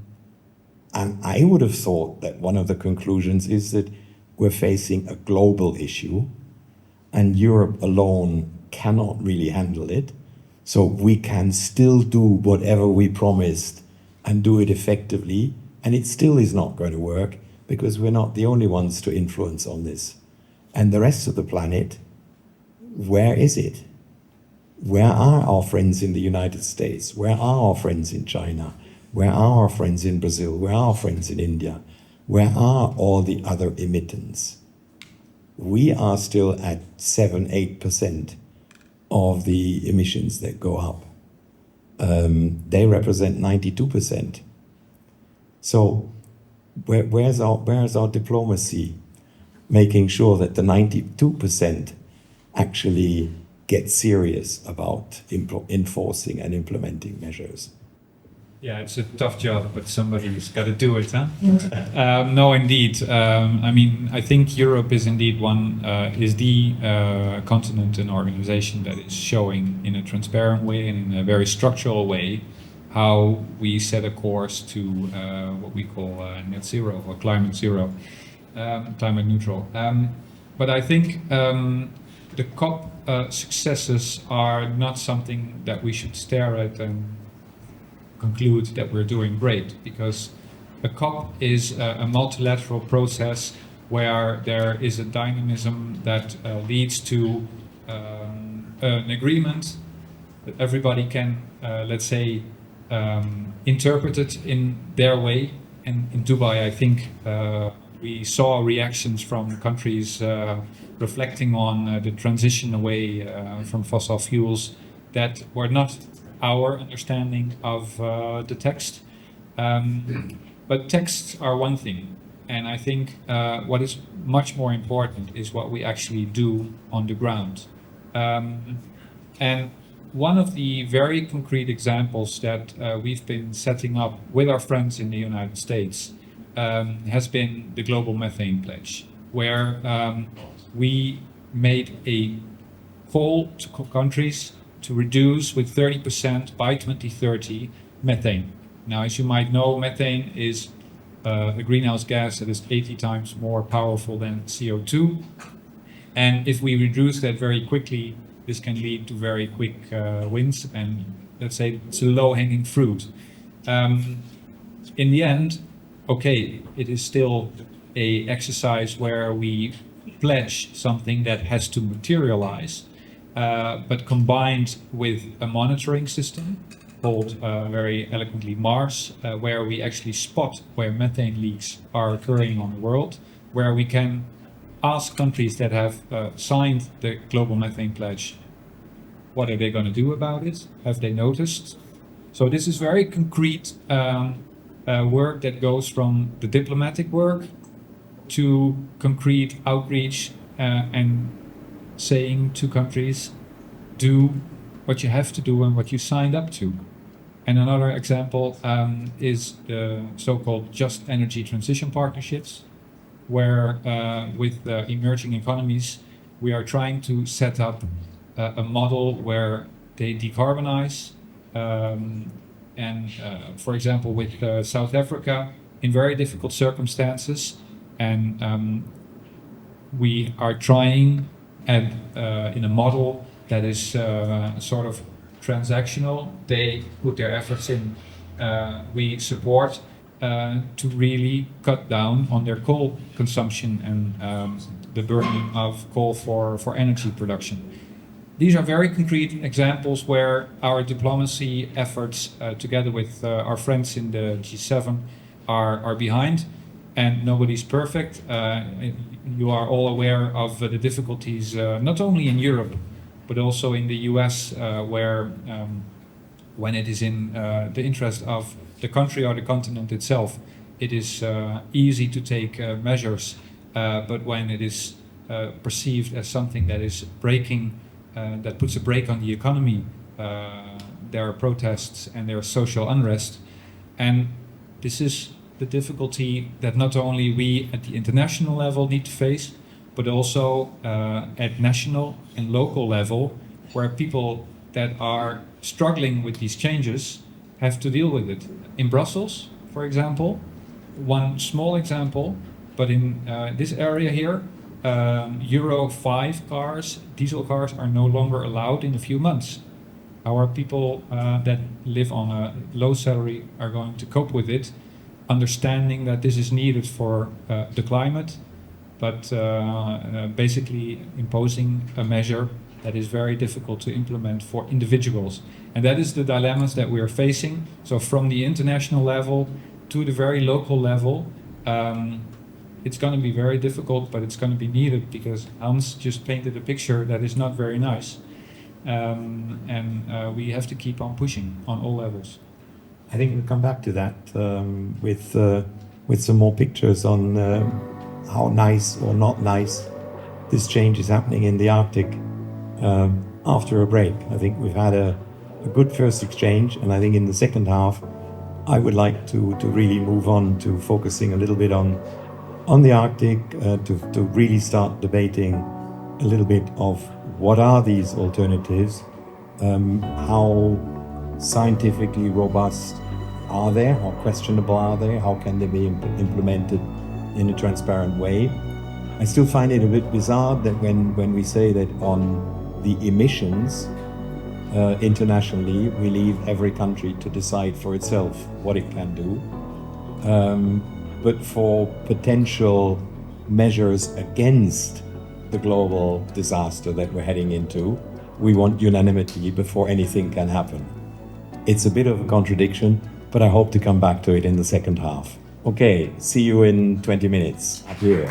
I would have thought that one of the conclusions is that we're facing a global issue and Europe alone cannot really handle it. So we can still do whatever we promised and do it effectively, and it still is not going to work because we're not the only ones to influence on this. And the rest of the planet, where is it? Where are our friends in the United States? Where are our friends in China? Where are our friends in Brazil? Where are our friends in India? Where are all the other emittents? We are still at 7-8% of the emissions that go up. They represent 92%. So where's our diplomacy making sure that the 92% actually get serious about enforcing and implementing measures? Yeah, it's a tough job, but somebody's got to do it, huh? No, indeed. I mean, I think Europe is indeed is the continent and organization that is showing in a transparent way and in a very structural way how we set a course to what we call net zero or climate zero, climate neutral. But I think the COP successes are not something that we should stare at and conclude that we're doing great, because a COP is a multilateral process where there is a dynamism that leads to an agreement that everybody can, let's say, interpret it in their way. And in Dubai, I think we saw reactions from countries reflecting on the transition away from fossil fuels that were not our understanding of the text. But texts are one thing. And I think what is much more important is what we actually do on the ground. And one of the very concrete examples that we've been setting up with our friends in the United States has been the Global Methane Pledge, where we made a call to countries to reduce with 30% by 2030 methane. Now, as you might know, methane is a greenhouse gas that is 80 times more powerful than CO2. And if we reduce that very quickly, this can lead to very quick wins, and let's say it's a low-hanging fruit. In the end, okay, it is still an exercise where we pledge something that has to materialize, but combined with a monitoring system called very eloquently MARS, where we actually spot where methane leaks are occurring on the world, where we can ask countries that have signed the Global Methane Pledge, what are they going to do about it? Have they noticed? So this is very concrete work that goes from the diplomatic work to concrete outreach and saying to countries, do what you have to do and what you signed up to. And another example is the so-called just energy transition partnerships, where with emerging economies, we are trying to set up a model where they decarbonize. For example, with South Africa, in very difficult circumstances, and we are trying in a model that is sort of transactional. They put their efforts in. We support to really cut down on their coal consumption and the burning of coal for energy production. These are very concrete examples where our diplomacy efforts, together with our friends in the G7, are behind. And nobody's perfect. You are all aware of the difficulties, not only in Europe, but also in the US, where when it is in the interest of the country or the continent itself, it is easy to take measures. But when it is perceived as something that is breaking, that puts a brake on the economy, there are protests and there is social unrest. And this is the difficulty that not only we at the international level need to face, but also at national and local level, where people that are struggling with these changes have to deal with it. In Brussels, for example, one small example, but in this area here, Euro 5 cars, diesel cars, are no longer allowed in a few months. Our people that live on a low salary are going to cope with it, understanding that this is needed for the climate, but basically imposing a measure that is very difficult to implement for individuals. And that is the dilemmas that we are facing. So from the international level to the very local level, it's going to be very difficult, but it's going to be needed, because Hans just painted a picture that is not very nice. And we have to keep on pushing on all levels. I think we'll come back to that with some more pictures on how nice or not nice this change is happening in the Arctic after a break. I think we've had a good first exchange, and I think in the second half I would like to really move on to focusing a little bit on the Arctic, to really start debating a little bit of what are these alternatives, how scientifically robust are they, how questionable are they, how can they be implemented in a transparent way. I still find it a bit bizarre that when we say that on the emissions internationally, we leave every country to decide for itself what it can do. But for potential measures against the global disaster that we're heading into, we want unanimity before anything can happen. It's a bit of a contradiction, but I hope to come back to it in the second half. Okay, see you in 20 minutes up here.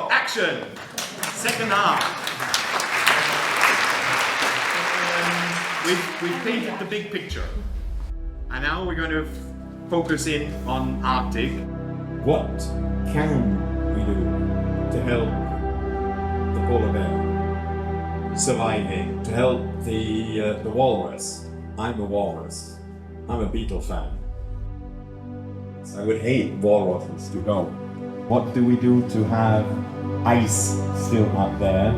Action! Second half. We've painted the big picture. And now we're going to focus in on Arctic. What can we do to help the polar bear surviving? To help the walrus? I'm a walrus. I'm a beetle fan. I would hate walruses to go. What do we do to have ice still up there?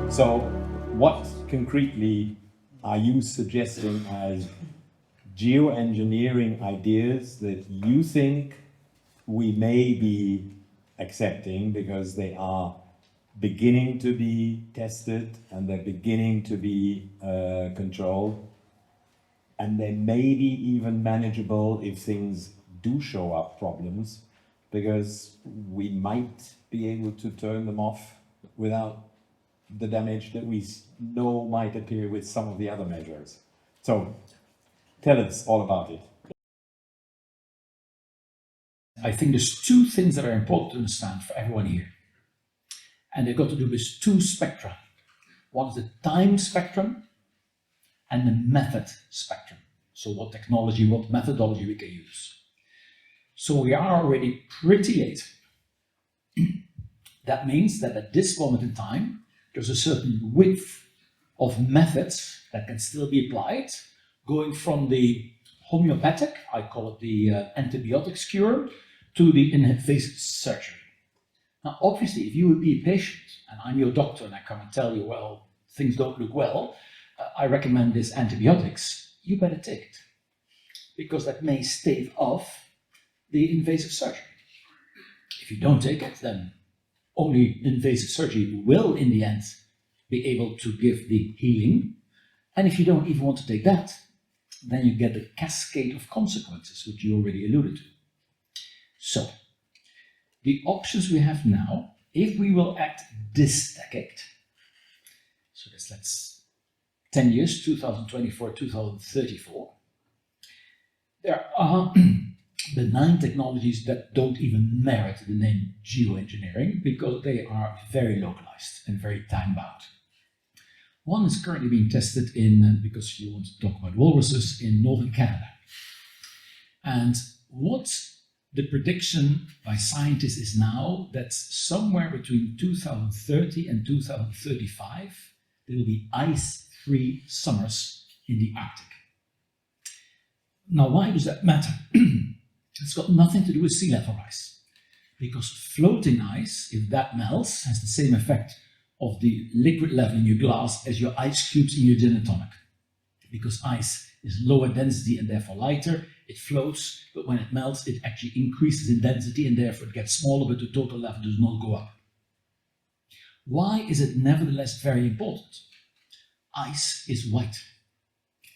So, what concretely are you suggesting as geoengineering ideas that you think we may be accepting because they are beginning to be tested and they're beginning to be controlled, and they may be even manageable if things do show up problems, because we might be able to turn them off without the damage that we know might appear with some of the other measures. So tell us all about it. I think there's two things that are important to understand for everyone here. And they've got to do with two spectra. One is the time spectrum and the method spectrum. So what technology, what methodology we can use. So we are already pretty late. That means that at this moment in time, there's a certain width of methods that can still be applied, going from the homeopathic, I call it the antibiotics cure, to the invasive surgery. Now, obviously, if you would be a patient, and I'm your doctor, and I come and tell you, well, things don't look well, I recommend this antibiotics, you better take it. Because that may stave off the invasive surgery. If you don't take it, then only invasive surgery will, in the end, be able to give the healing. And if you don't even want to take that, then you get the cascade of consequences, which you already alluded to. So, the options we have now if we will act this decade, so that's 10 years, 2024, 2034, there are benign technologies that don't even merit the name geoengineering because they are very localized and very time-bound. One is currently being tested in, because you want to talk about walruses, in northern Canada. And what the prediction by scientists is now that somewhere between 2030 and 2035, there will be ice-free summers in the Arctic. Now, why does that matter? It's got nothing to do with sea level rise. Because floating ice, if that melts, has the same effect of the liquid level in your glass as your ice cubes in your gin and tonic. Because ice is lower density and therefore lighter, it floats, but when it melts, it actually increases in density and therefore it gets smaller, but the total level does not go up. Why is it nevertheless very important? Ice is white.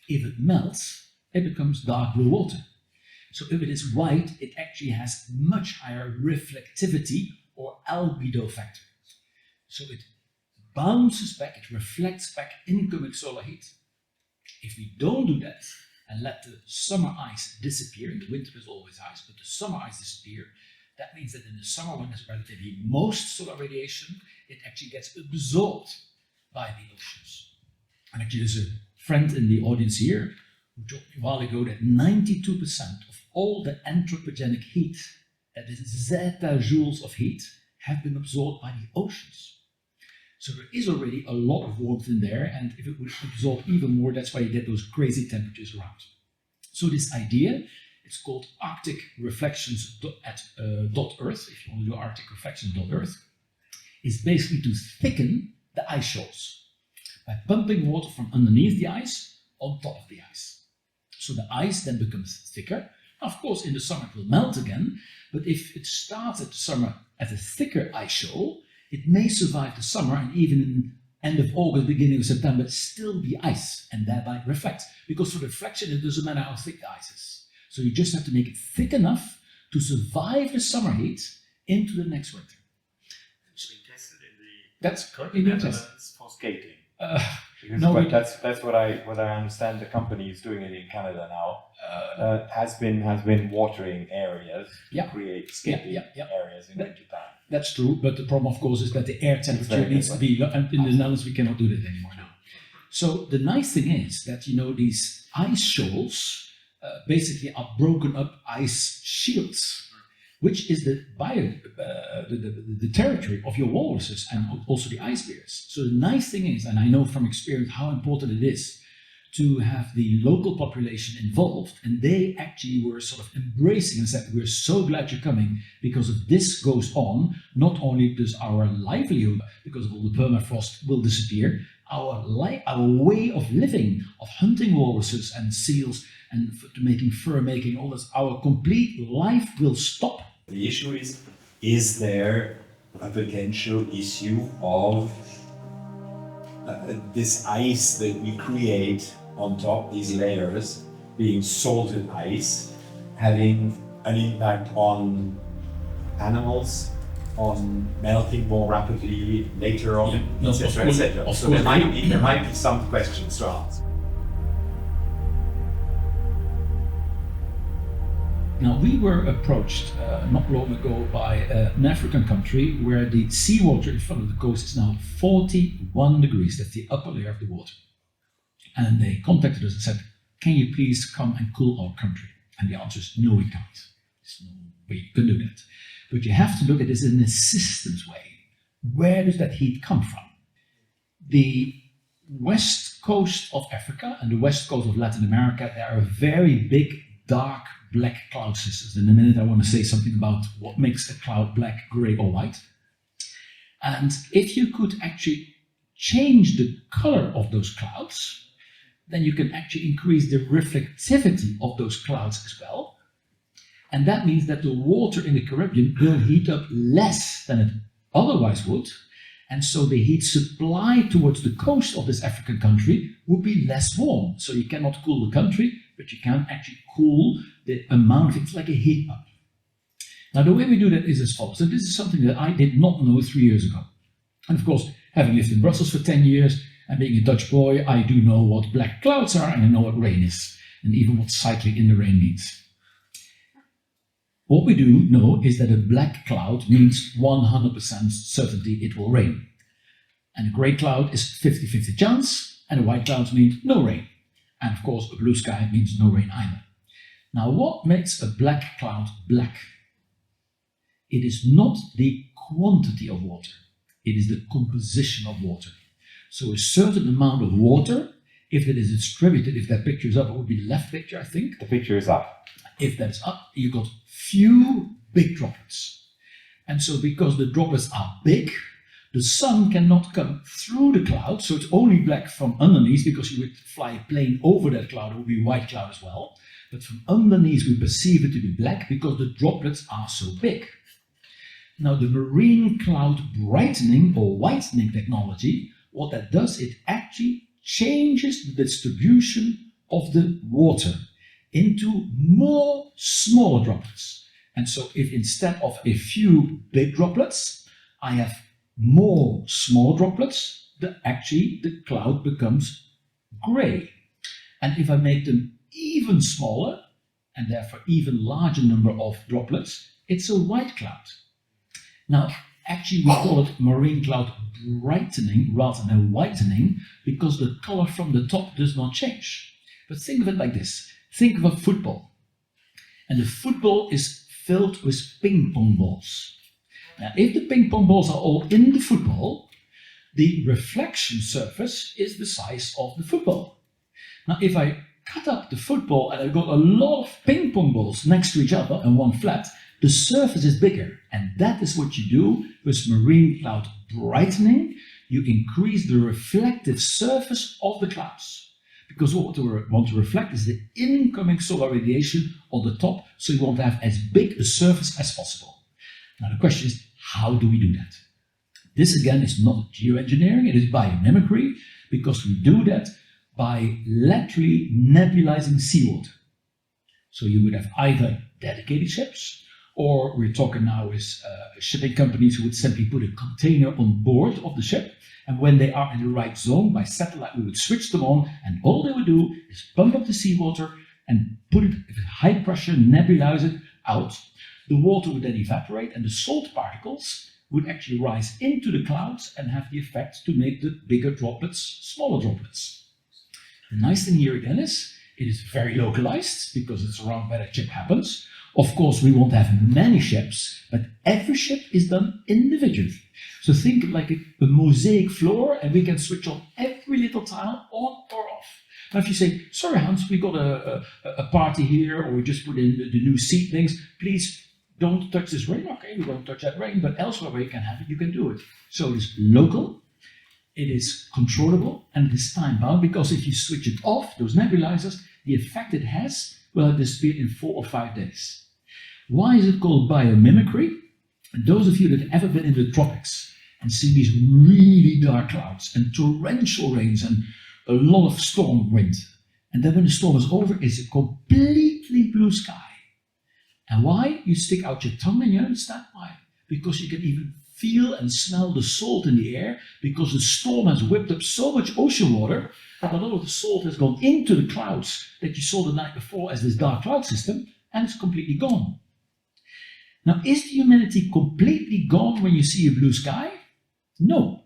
If it melts, it becomes dark blue water. So if it is white, it actually has much higher reflectivity or albedo factor. So it bounces back, it reflects back incoming solar heat. If we don't do that and let the summer ice disappear, in the winter there's always ice, but the summer ice disappear, that means that in the summer when there's relatively most solar radiation, it actually gets absorbed by the oceans. And actually there's a friend in the audience here who told me a while ago that 92% of all the anthropogenic heat, that is zetajoules of heat, have been absorbed by the oceans. So there is already a lot of warmth in there, and if it would absorb even more, that's why you get those crazy temperatures around. So this idea, it's called Arctic Reflections at .Earth, if you want to do Arctic Reflections.Earth, is basically to thicken the ice shoals by pumping water from underneath the ice on top of the ice. So the ice then becomes thicker. Of course, in the summer it will melt again, but if it starts at the summer at a thicker ice shoal, it may survive the summer and even in end of August, beginning of September, still be ice and thereby reflect. Because for reflection, it doesn't matter how thick the ice is. So you just have to make it thick enough to survive the summer heat into the next winter. It's been tested in the That's currently being tested. Netherlands for skating. Because No, but that's what I understand. The company is doing it in Canada now. Has been watering areas Yeah. to create skating Yeah. areas in wintertime. That's true, but the problem, of course, is that the air temperature very needs to be low, and in the Netherlands we cannot do that anymore now. So the nice thing is that, you know, these ice shoals basically are broken up ice shields, which is the territory of your walruses and also the ice bears. So the nice thing is, and I know from experience how important it is to have the local population involved, and they actually were sort of embracing and said, we're so glad you're coming, because if this goes on, not only does our livelihood, because of all the permafrost, will disappear, our way of living, of hunting walruses and seals and to making fur making, all this, our complete life will stop. The issue is there a potential issue of this ice that we create on top, these layers, being salted ice, having an impact on animals, on melting more rapidly later on, No, etc., etc. of So course. there might be some questions to ask. Now, we were approached not long ago by an African country where the seawater in front of the coast is now 41 degrees. That's the upper layer of the water. And they contacted us and said, can you please come and cool our country? And the answer is, no, we can't. There's no way you can do that. But you have to look at this in a systems way. Where does that heat come from? The west coast of Africa and the west coast of Latin America, there are very big, dark, black cloud systems. In a minute, I want to say something about what makes a cloud black, gray, or white. And if you could actually change the color of those clouds, then you can actually increase the reflectivity of those clouds as well. And that means that the water in the Caribbean will heat up less than it otherwise would. And so the heat supply towards the coast of this African country would be less warm. So you cannot cool the country, but you can actually cool the amount of it. It's like a heat pump. Now, the way we do that is as follows. And this is something that I did not know 3 years ago. And of course, having lived in Brussels for 10 years and being a Dutch boy, I do know what black clouds are and I know what rain is, and even what cycling in the rain means. What we do know is that a black cloud means 100% certainty it will rain. And a grey cloud is 50-50 chance, and a white cloud means no rain. And of course, a blue sky means no rain either. Now, what makes a black cloud black? It is not the quantity of water, it is the composition of water. So a certain amount of water, if it is distributed, if that picture is up, it would be the left picture, I think. The picture is up. If that's up, you've got few big droplets. And so because the droplets are big, the sun cannot come through the cloud, so it's only black from underneath, because you would fly a plane over that cloud, it would be a white cloud as well. But from underneath we perceive it to be black because the droplets are so big. Now the marine cloud brightening or whitening technology, what that does, it actually changes the distribution of the water into more smaller droplets. And so if instead of a few big droplets, I have more small droplets, actually the cloud becomes grey. And if I make them even smaller, and therefore even larger number of droplets, it's a white cloud. Now, actually we call it marine cloud brightening rather than whitening, because the color from the top does not change. But think of it like this. Think of a football. And the football is filled with ping pong balls. Now, if the ping pong balls are all in the football, the reflection surface is the size of the football. Now, if I cut up the football and I've got a lot of ping pong balls next to each other and one flat, the surface is bigger. And that is what you do with marine cloud brightening. You increase the reflective surface of the clouds. Because what we want to reflect is the incoming solar radiation on the top, so you want to have as big a surface as possible. Now the question is, how do we do that? This again is not geoengineering, it is biomimicry, because we do that by laterally nebulizing seawater. So you would have either dedicated ships, or we're talking now with shipping companies who would simply put a container on board of the ship, and when they are in the right zone, by satellite, we would switch them on, and all they would do is pump up the seawater and put it at high pressure, nebulize it out. The water would then evaporate, and the salt particles would actually rise into the clouds and have the effect to make the bigger droplets smaller droplets. The nice thing here again is, it is very localized, because it's around where the ship happens. Of course, we won't have many ships, but every ship is done individually. So think like a mosaic floor, and we can switch on every little tile on or off. Now if you say, sorry Hans, we got a party here, or we just put in the new seedlings, please don't touch this ring. Okay, we won't touch that ring, but elsewhere where you can have it, you can do it. So it is local, it is controllable, and it is time bound, because if you switch it off, those nebulizers, the effect it has will have disappeared in 4 or 5 days. Why is it called biomimicry? Those of you that have ever been in the tropics and seen these really dark clouds and torrential rains and a lot of storm wind, and then when the storm is over, it's a completely blue sky. And why? You stick out your tongue and you understand why. Because you can even feel and smell the salt in the air, because the storm has whipped up so much ocean water that a lot of the salt has gone into the clouds that you saw the night before as this dark cloud system, and it's completely gone. Now, is the humidity completely gone when you see a blue sky? No.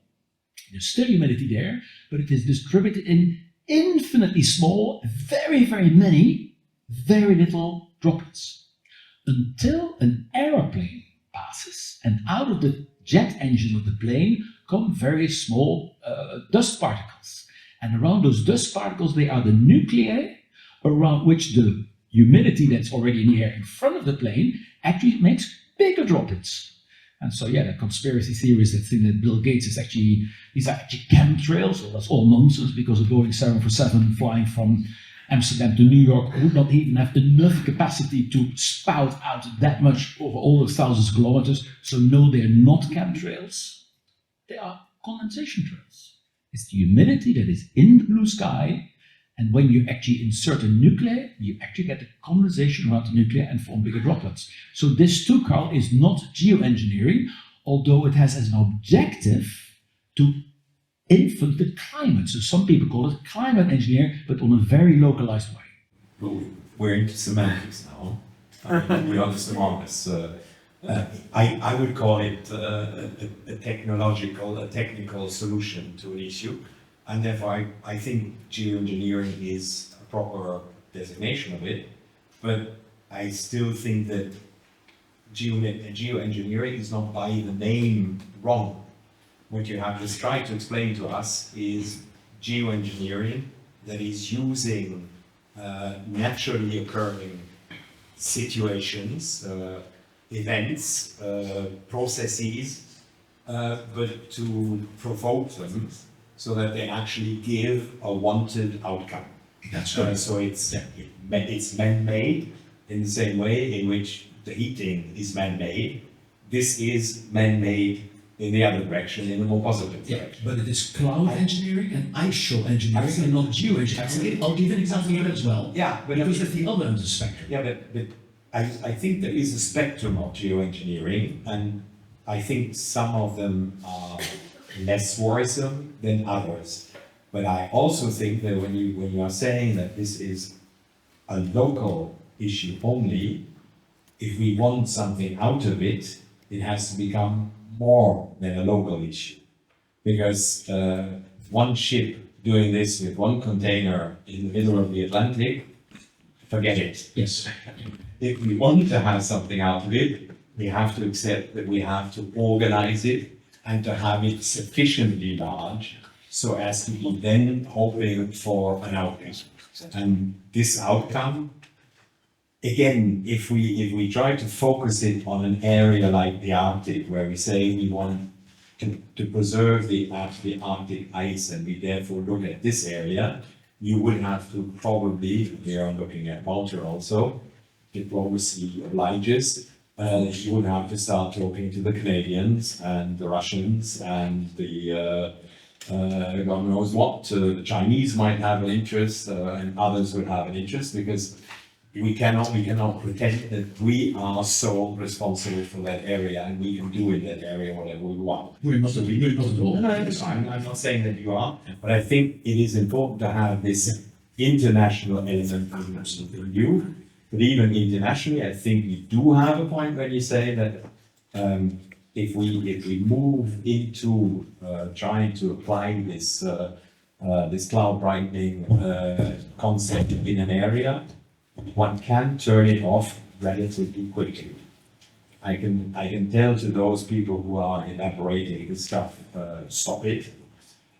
There's still humidity there, but it is distributed in infinitely small, very, very many, very little droplets. Until an aeroplane passes, and out of the jet engine of the plane come very small dust particles. And around those dust particles, they are the nuclei around which the humidity that's already in the air in front of the plane actually makes bigger droplets. And so, yeah, the conspiracy theories that think that Bill Gates is actually, these are actually chemtrails, well, that's all nonsense, because a Boeing 747 flying from Amsterdam to New York would not even have enough capacity to spout out that much over all those thousands of kilometers. So no, they're not chemtrails, they are condensation trails. It's the humidity that is in the blue sky, And when you actually insert a nuclei, you actually get a condensation around the nuclei and form bigger droplets. So this too, Karl, is not geoengineering, although it has as an objective to influence the climate. So some people call it climate engineering, but on a very localized way. Well, we're into semantics now. We are the semantics. I would call it a technical solution to an issue, and therefore I think geoengineering is a proper designation of it. But I still think that geoengineering is not by the name wrong. What you have just tried to explain to us is geoengineering that is using naturally occurring situations, events, processes, but to provoke them so that they actually give a wanted outcome. That's right. So it's man-made in the same way in which the heating is man-made. This is man-made in the other direction, in the more positive direction. But it is cloud engineering and ISO engineering and not geoengineering. I'll give you an example of it as well. Yeah, but because at the other end of the spectrum. Yeah, but I think there is a spectrum of geoengineering, and I think some of them are less worrisome than others. But I also think that when you are saying that this is a local issue only, if we want something out of it, it has to become more than a local issue. Because one ship doing this with one container in the middle of the Atlantic, forget it. Yes. If we want to have something out of it, we have to accept that we have to organize it and to have it sufficiently large so as to be then hoping for an outcome. And this outcome, again, if we try to focus it on an area like the Arctic, where we say we want to preserve the Arctic ice and we therefore look at this area, you would have to probably, here I'm looking at Wouter also, diplomacy obliges, you would have to start talking to the Canadians and the Russians and the God knows what, the Chinese might have an interest and others would have an interest, because we cannot pretend that we are so responsible for that area and we can do in that area whatever we want. We're not at all. No, I'm not saying that you are, but I think it is important to have this international element in view. But even internationally, I think you do have a point where you say that if we move into trying to apply this cloud brightening concept in an area, one can turn it off relatively quickly. I can tell to those people who are elaborating this stuff, stop it.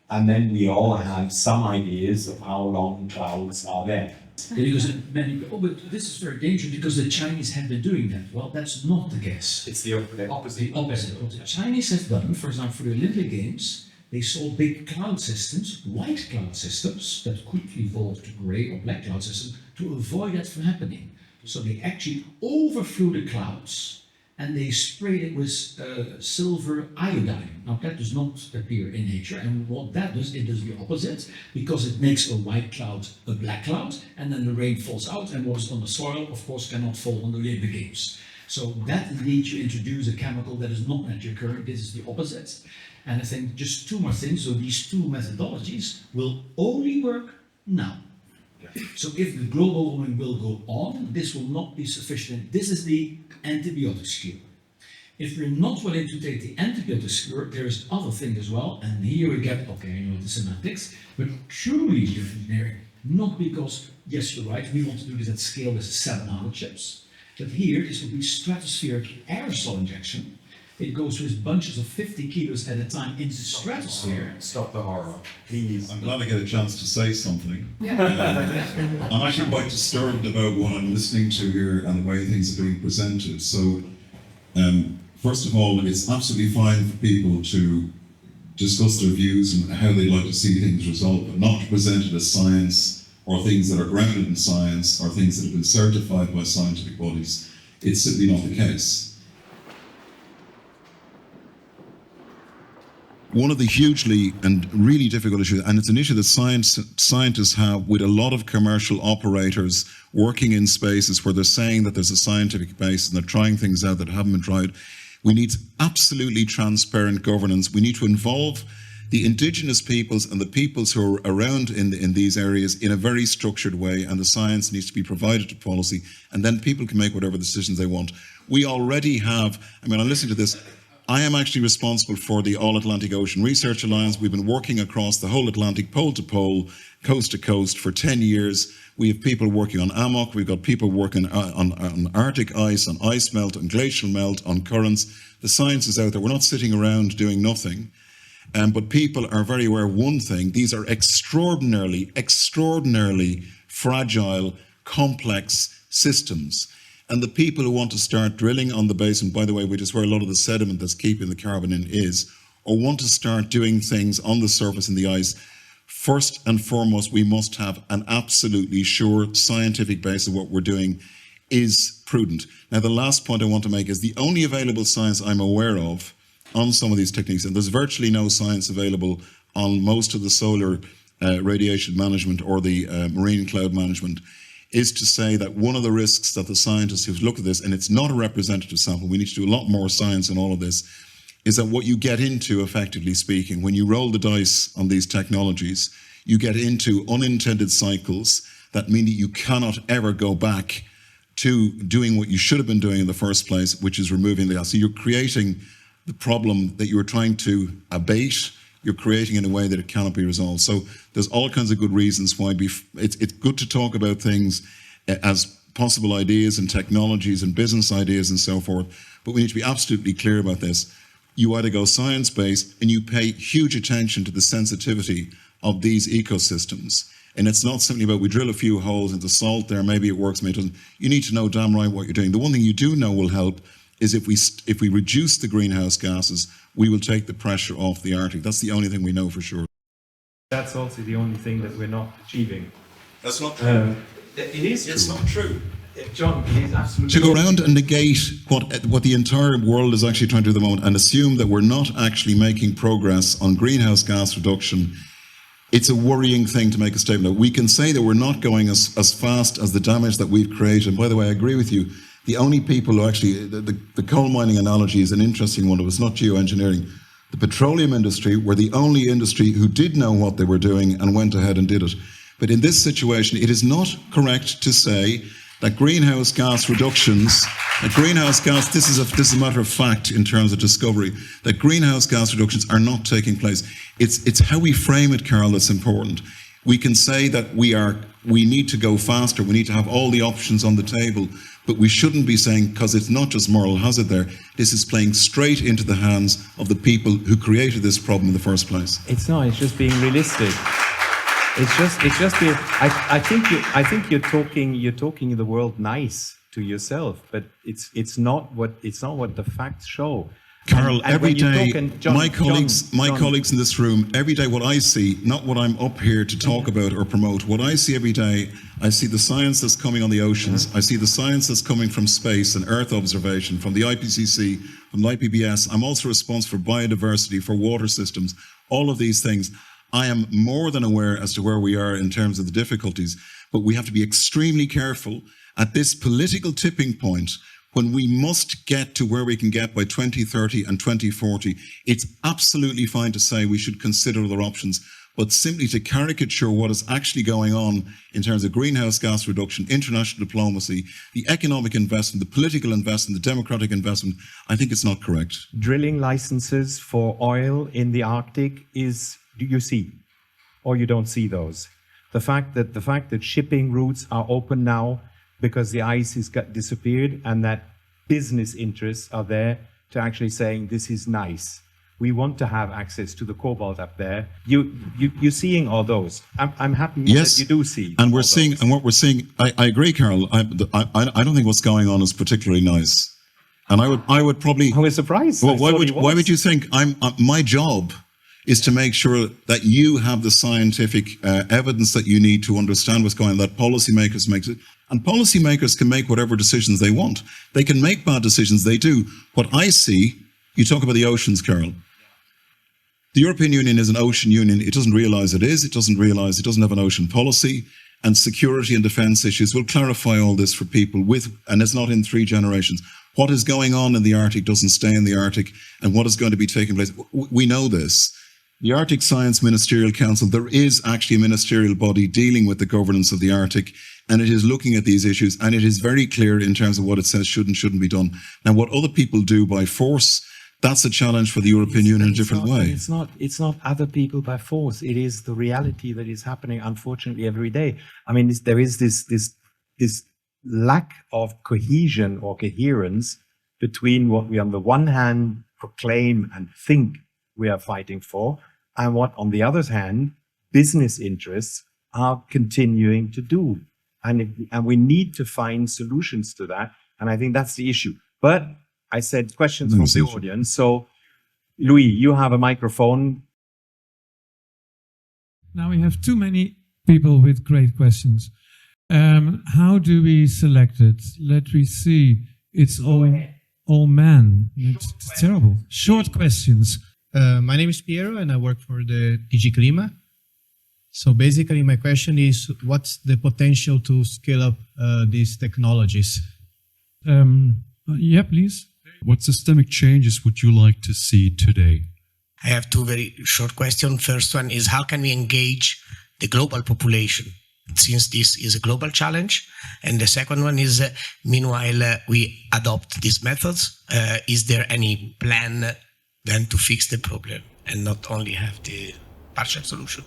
And then we all have some ideas of how long clouds are there. Because but this is very dangerous because the Chinese have been doing that. Well, that's not the case. It's the opposite. The opposite. What the Chinese have done, for example, for the Olympic Games, they saw big cloud systems, white cloud systems, that could evolve to grey or black cloud systems to avoid that from happening. So they actually overflew the clouds and they sprayed it with silver iodine. Now that does not appear in nature, and what that does, it does the opposite, because it makes a white cloud a black cloud, and then the rain falls out, and what's on the soil, of course, cannot fall on the Olympic Games. So that leads you to introduce a chemical that is not naturally occurring. This is the opposite. And I think just two more things. So these two methodologies will only work now. So if the global warming will go on, this will not be sufficient. This is the antibiotics cure. If we're not willing to take the antibiotics cure, there is other things as well. And here we get, okay, you know, the semantics, but truly geoengineering. Not because, yes, you're right, we want to do this at scale with 700 chips. But here, this will be stratospheric aerosol injection. It goes with bunches of 50 kilos at a time into the stratosphere. Stop the horror, please. I'm glad I get a chance to say something. I'm actually quite disturbed about what I'm listening to here and the way things are being presented. So, first of all, it's absolutely fine for people to discuss their views and how they'd like to see things resolved, but not to present it as science or things that are grounded in science or things that have been certified by scientific bodies. It's simply not the case. one of the hugely and really difficult issues, and it's an issue that scientists have with a lot of commercial operators working in spaces where they're saying that there's a scientific base and they're trying things out that haven't been tried. We need absolutely transparent governance. We need to involve the indigenous peoples and the peoples who are around in these areas in a very structured way, and the science needs to be provided to policy, and then people can make whatever decisions they want. We already have, I mean, I'm listening to this, I am actually responsible for the All-Atlantic Ocean Research Alliance. We've been working across the whole Atlantic, pole to pole, coast to coast for 10 years. We have people working on AMOC, we've got people working on Arctic ice, on ice melt, on glacial melt, on currents. The science is out there. We're not sitting around doing nothing. But people are very aware of one thing: these are extraordinarily fragile, complex systems. And the people who want to start drilling on the basin, by the way, which is where a lot of the sediment that's keeping the carbon in is, or want to start doing things on the surface in the ice, first and foremost, we must have an absolutely sure scientific base of what we're doing is prudent. Now, the last point I want to make is the only available science I'm aware of on some of these techniques, and there's virtually no science available on most of the solar radiation management or the marine cloud management, is to say that one of the risks that the scientists who've looked at this, and it's not a representative sample, we need to do a lot more science in all of this, is that what you get into, effectively speaking, when you roll the dice on these technologies, you get into unintended cycles that mean that you cannot ever go back to doing what you should have been doing in the first place, which is removing the gas. So you're creating the problem that you were trying to abate, you're creating in a way that it cannot be resolved. So there's all kinds of good reasons why it's good to talk about things as possible ideas and technologies and business ideas and so forth, but we need to be absolutely clear about this. You either go science-based and you pay huge attention to the sensitivity of these ecosystems. And it's not simply about we drill a few holes into salt there, maybe it works, maybe it doesn't. You need to know damn right what you're doing. The one thing you do know will help is if we reduce the greenhouse gases, we will take the pressure off the Arctic. That's the only thing we know for sure. That's also the only thing that we're not achieving. That's not true. It is true. It's not true. John, it is absolutely To go around and negate what the entire world is actually trying to do at the moment and assume that we're not actually making progress on greenhouse gas reduction, it's a worrying thing to make a statement. We can say that we're not going as fast as the damage that we've created. And by the way, I agree with you. The only people who actually, the coal mining analogy is an interesting one. It was not geoengineering. The petroleum industry were the only industry who did know what they were doing and went ahead and did it. But in this situation, it is not correct to say that greenhouse gas reductions, this is a matter of fact in terms of discovery, that greenhouse gas reductions are not taking place. It's how we frame it, Karl, that's important. We can say that we need to go faster, we need to have all the options on the table, but we shouldn't be saying, because it's not just moral hazard there, this is playing straight into the hands of the people who created this problem in the first place. It's not, it's just being realistic. I think you're talking the world nice to yourself, but it's not what the facts show. Karl, And every when you're day, talking- John, my colleagues in this room, every day what I see, not what I'm up here to talk about or promote, what I see every day, I see the science that's coming on the oceans, I see the science that's coming from space and Earth observation, from the IPCC, from the IPBS. I'm also responsible for biodiversity, for water systems, all of these things. I am more than aware as to where we are in terms of the difficulties, but we have to be extremely careful at this political tipping point when we must get to where we can get by 2030 and 2040. It's absolutely fine to say we should consider other options, but simply to caricature what is actually going on in terms of greenhouse gas reduction, international diplomacy, the economic investment, the political investment, the democratic investment, I think it's not correct. Drilling licenses for oil in the Arctic do you see, or you don't see those? The fact that shipping routes are open now because the ice has disappeared, and that business interests are there to actually saying this is nice. We want to have access to the cobalt up there. You're seeing all those. I'm happy Yes, that you do see. and all those. what we're seeing. I agree, Karl. I don't think what's going on is particularly nice, and I would probably. I was surprised. Well, I why thought it would was. you think my job is to make sure that you have the scientific evidence that you need to understand what's going on, that policymakers make it. And policymakers can make whatever decisions they want. They can make bad decisions, they do. What I see, you talk about the oceans, Karl. The European Union is an ocean union. It doesn't realise it is. It doesn't realise it doesn't have an ocean policy. And security and defence issues will clarify all this for people and it's not in 3 generations. What is going on in the Arctic doesn't stay in the Arctic, and what is going to be taking place. We know this. The Arctic Science Ministerial Council, there is actually a ministerial body dealing with the governance of the Arctic, and it is looking at these issues, and it is very clear in terms of what it says should and shouldn't be done. Now, what other people do by force, that's a challenge for the European Union in a different way. It's not other people by force. It is the reality that is happening, unfortunately, every day. I mean, there is this lack of cohesion or coherence between what we, on the one hand, proclaim and think we are fighting for, and what, on the other hand, business interests are continuing to do. And we need to find solutions to that. And I think that's the issue. But I said questions from the audience. So, Louis, you have a microphone. Now we have too many people with great questions. How do we select it? Let me see. It's all men. It's terrible. Short questions. My name is Piero and I work for the DG Clima. So basically my question is, what's the potential to scale up these technologies? Yeah, please. What systemic changes would you like to see today? I have 2 very short questions. First one is, how can we engage the global population, since this is a global challenge? And the second one is, meanwhile, we adopt these methods. Is there any plan then to fix the problem and not only have the partial solution?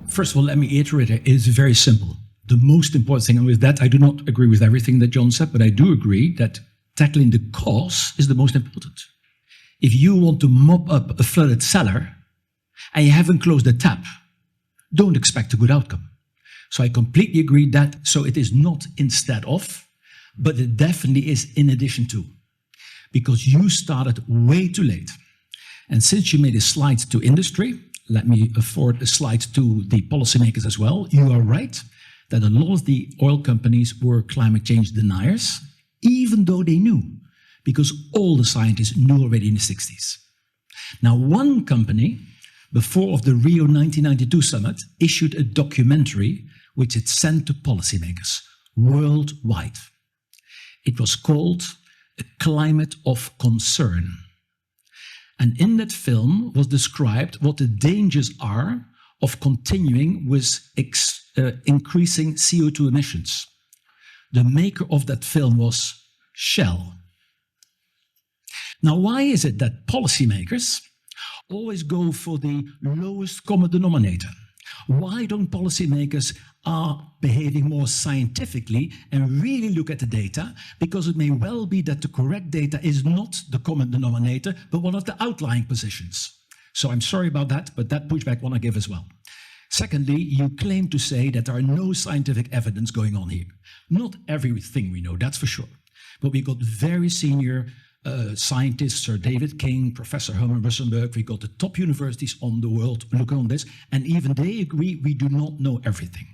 First of all, let me iterate it. It's very simple. The most important thing, and with that, I do not agree with everything that John said, but I do agree that tackling the cause is the most important. If you want to mop up a flooded cellar and you haven't closed the tap, don't expect a good outcome. So I completely agree that, so it is not instead of, but it definitely is in addition to, because you started way too late. And since you made a slide to industry, let me afford a slide to the policymakers as well. You are right that a lot of the oil companies were climate change deniers, even though they knew, because all the scientists knew already in the 60s. Now, one company, before of the Rio 1992 summit, issued a documentary which it sent to policymakers worldwide. It was called A Climate of Concern. And in that film was described what the dangers are of continuing with increasing CO2 emissions. The maker of that film was Shell. Now, why is it that policymakers always go for the lowest common denominator? Why don't policymakers are behaving more scientifically and really look at the data? Because it may well be that the correct data is not the common denominator, but one of the outlying positions. So I'm sorry about that, but that pushback I want to give as well. Secondly, you claim to say that there are no scientific evidence going on here. Not everything we know, that's for sure. But we got very senior scientists, Sir David King, Professor Herman Russenberg, we got the top universities on the world looking on this, and even they agree we do not know everything.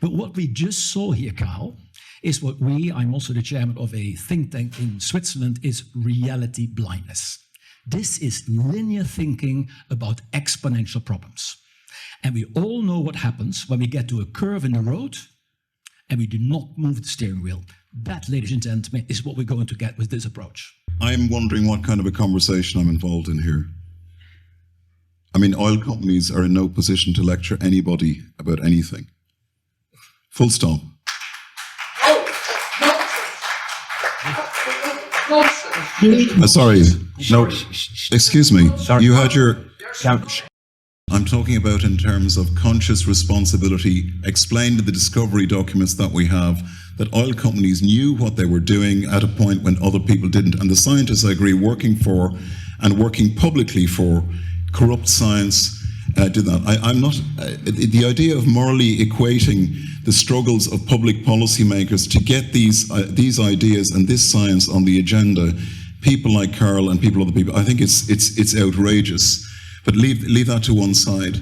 But what we just saw here, Karl, is what I'm also the chairman of a think tank in Switzerland, is reality blindness. This is linear thinking about exponential problems. And we all know what happens when we get to a curve in the road and we do not move the steering wheel. That, ladies and gentlemen, is what we're going to get with this approach. I'm wondering what kind of a conversation I'm involved in here. I mean, oil companies are in no position to lecture anybody about anything. Full stop. Sorry, no, excuse me. You had your... I'm talking about in terms of conscious responsibility, explained in the discovery documents that we have, that oil companies knew what they were doing at a point when other people didn't. And the scientists, I agree, working for and working publicly for corrupt science did that. I'm not, the idea of morally equating the struggles of public policymakers to get these ideas and this science on the agenda, people like Karl and other people, I think it's outrageous. But leave that to one side.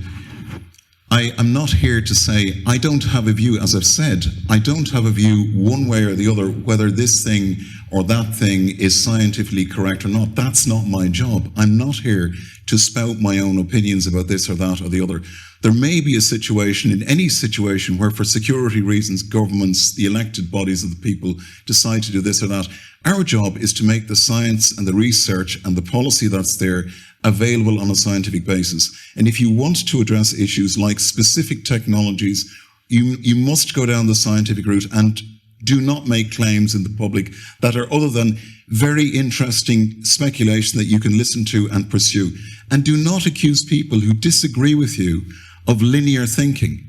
I am not here to say, I don't have a view, as I've said, I don't have a view one way or the other, whether this thing or that thing is scientifically correct or not. That's not my job. I'm not here to spout my own opinions about this or that or the other. There may be a situation, in any situation, where for security reasons, governments, the elected bodies of the people decide to do this or that. Our job is to make the science and the research and the policy that's there available on a scientific basis. And if you want to address issues like specific technologies, you must go down the scientific route and do not make claims in the public that are other than very interesting speculation that you can listen to and pursue. And do not accuse people who disagree with you of linear thinking.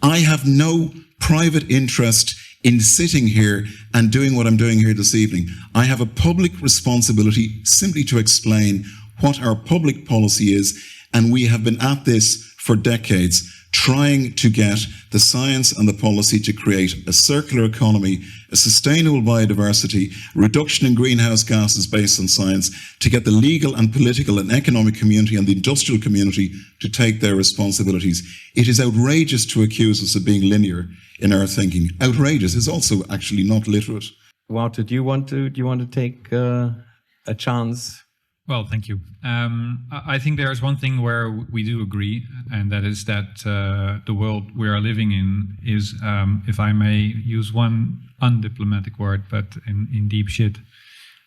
I have no private interest in sitting here and doing what I'm doing here this evening. I have a public responsibility simply to explain what our public policy is, and we have been at this for decades, trying to get the science and the policy to create a circular economy, a sustainable biodiversity, reduction in greenhouse gases based on science, to get the legal and political and economic community and the industrial community to take their responsibilities. It is outrageous to accuse us of being linear in our thinking. Outrageous is also actually not literate. Wouter, do you want to take a chance? Well, thank you. I think there's one thing where we do agree, and that is that the world we are living in is, if I may use one undiplomatic word, but in deep shit.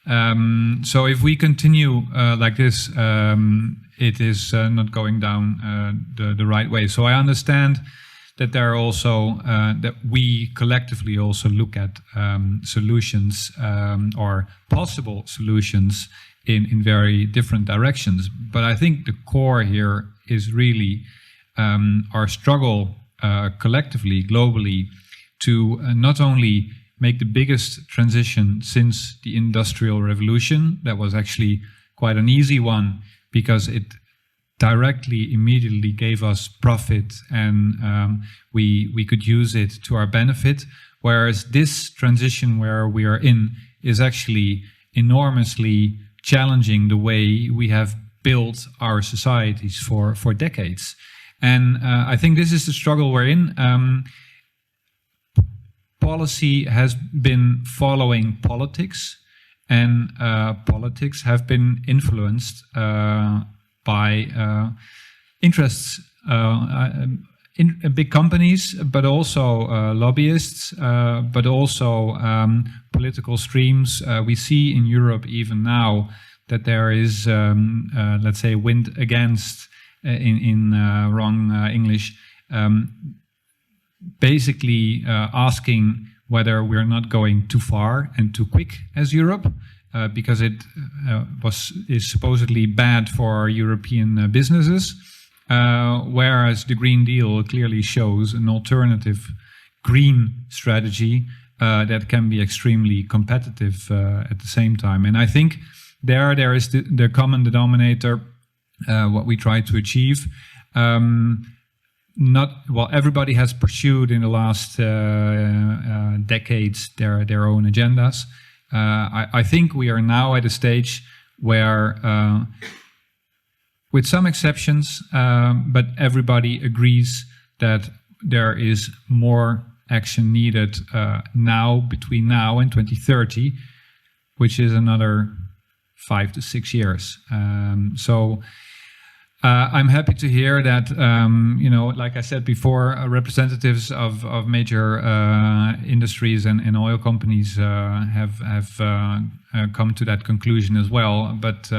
So if we continue like this, it is not going down the right way. So I understand that there are also, that we collectively also look at solutions or possible solutions in very different directions. But I think the core here is really our struggle collectively, globally, to not only make the biggest transition since the Industrial Revolution. That was actually quite an easy one because it directly, immediately gave us profit, and we could use it to our benefit. Whereas this transition where we are in is actually enormously challenging the way we have built our societies for decades. And I think this is the struggle we're in. Policy has been following politics, and politics have been influenced by interests in big companies, but also lobbyists, but also political streams. We see in Europe even now that there is, let's say, wind against, in wrong English, basically asking whether we're not going too far and too quick as Europe, because it is supposedly bad for European businesses. Whereas the Green Deal clearly shows an alternative green strategy that can be extremely competitive at the same time. And I think there is the common denominator, what we try to achieve. Everybody has pursued in the last decades their own agendas. I think we are now at a stage where with some exceptions, but everybody agrees that there is more action needed now, between now and 2030, which is another 5 to 6 years. So I'm happy to hear that, like I said before, representatives of major industries and oil companies have come to that conclusion as well. But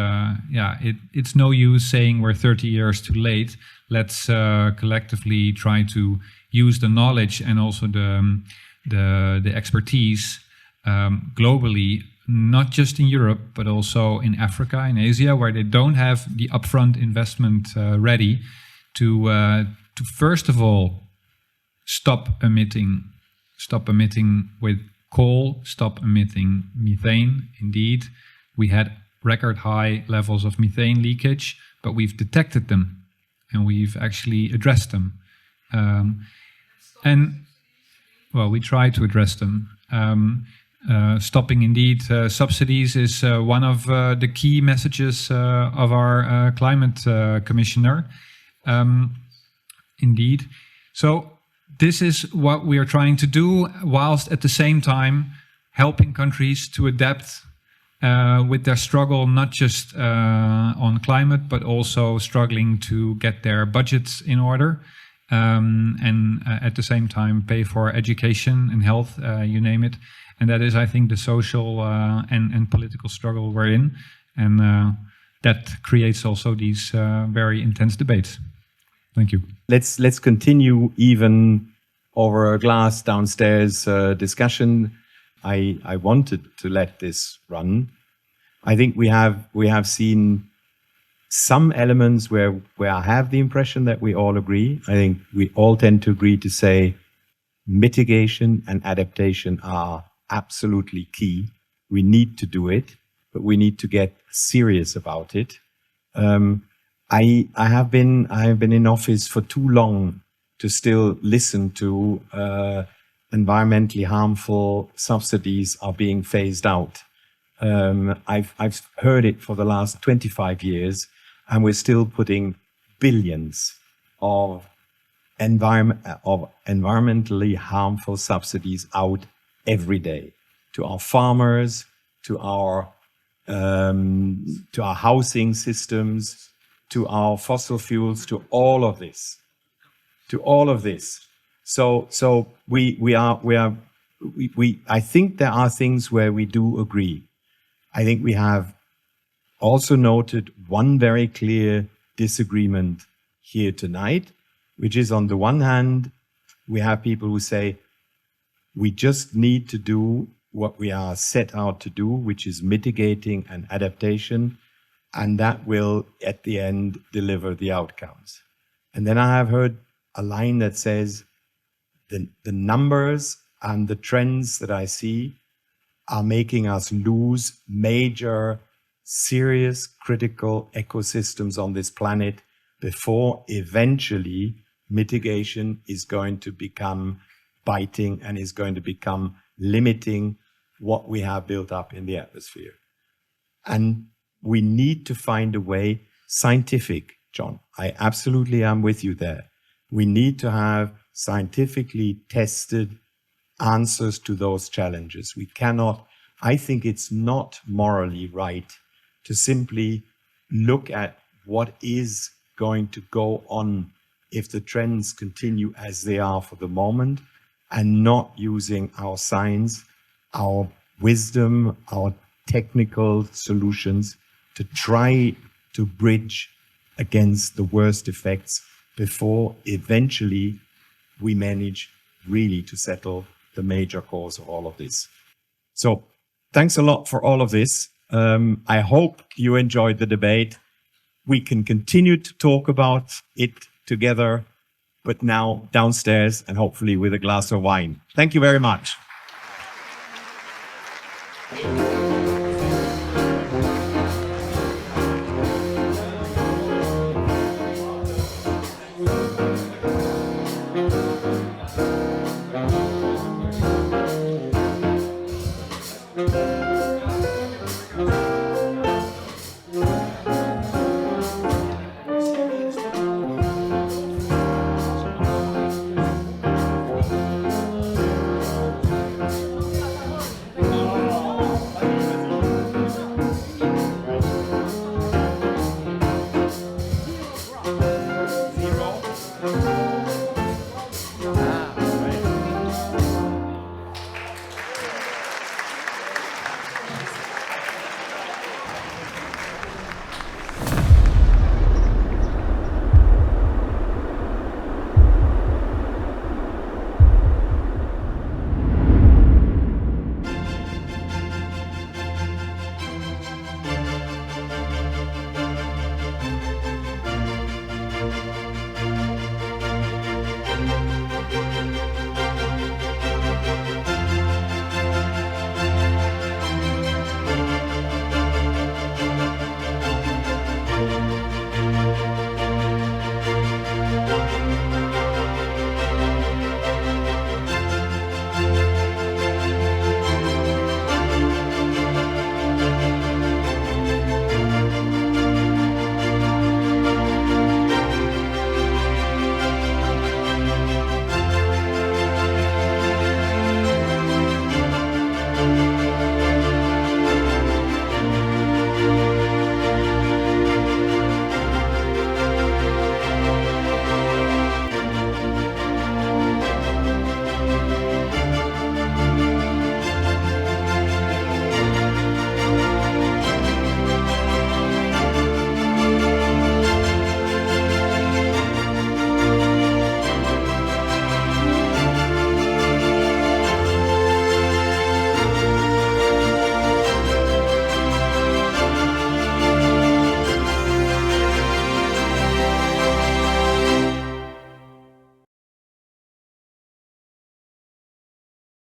it's no use saying we're 30 years too late. Let's collectively try to use the knowledge and also the expertise globally, not just in Europe, but also in Africa, in Asia, where they don't have the upfront investment ready to first of all stop emitting with coal, stop emitting methane. Indeed, we had record high levels of methane leakage, but we've detected them and we've actually addressed them. We try to address them. Stopping indeed subsidies is one of the key messages of our climate commissioner. indeed. So this is what we are trying to do, whilst at the same time helping countries to adapt with their struggle, not just on climate, but also struggling to get their budgets in order, and at the same time pay for education and health, you name it. And that is, I think, the social and political struggle we're in. And that creates also these very intense debates. Thank you. Let's continue even over a glass downstairs discussion. I wanted to let this run. I think we have seen some elements where I have the impression that we all agree. I think we all tend to agree to say mitigation and adaptation are absolutely key. We need to do it, but we need to get serious about it. I have been in office for too long to still listen to environmentally harmful subsidies are being phased out. I've heard it for the last 25 years, and we're still putting billions of environmentally harmful subsidies out every day to our farmers, to our housing systems, to our fossil fuels, to all of this. So I think there are things where we do agree. I think we have also noted one very clear disagreement here tonight, which is, on the one hand, we have people who say we just need to do what we are set out to do, which is mitigating and adaptation, and that will, at the end, deliver the outcomes. And then I have heard a line that says the numbers and the trends that I see are making us lose major, serious, critical ecosystems on this planet before eventually mitigation is going to become biting and is going to become limiting what we have built up in the atmosphere. And we need to find a way, scientific, John, I absolutely am with you there. We need to have scientifically tested answers to those challenges. We cannot, I think it's not morally right to simply look at what is going to go on if the trends continue as they are for the moment, and not using our science, our wisdom, our technical solutions to try to bridge against the worst effects before eventually we manage really to settle the major cause of all of this. So thanks a lot for all of this. I hope you enjoyed the debate. We can continue to talk about it together, but now downstairs and hopefully with a glass of wine. Thank you very much.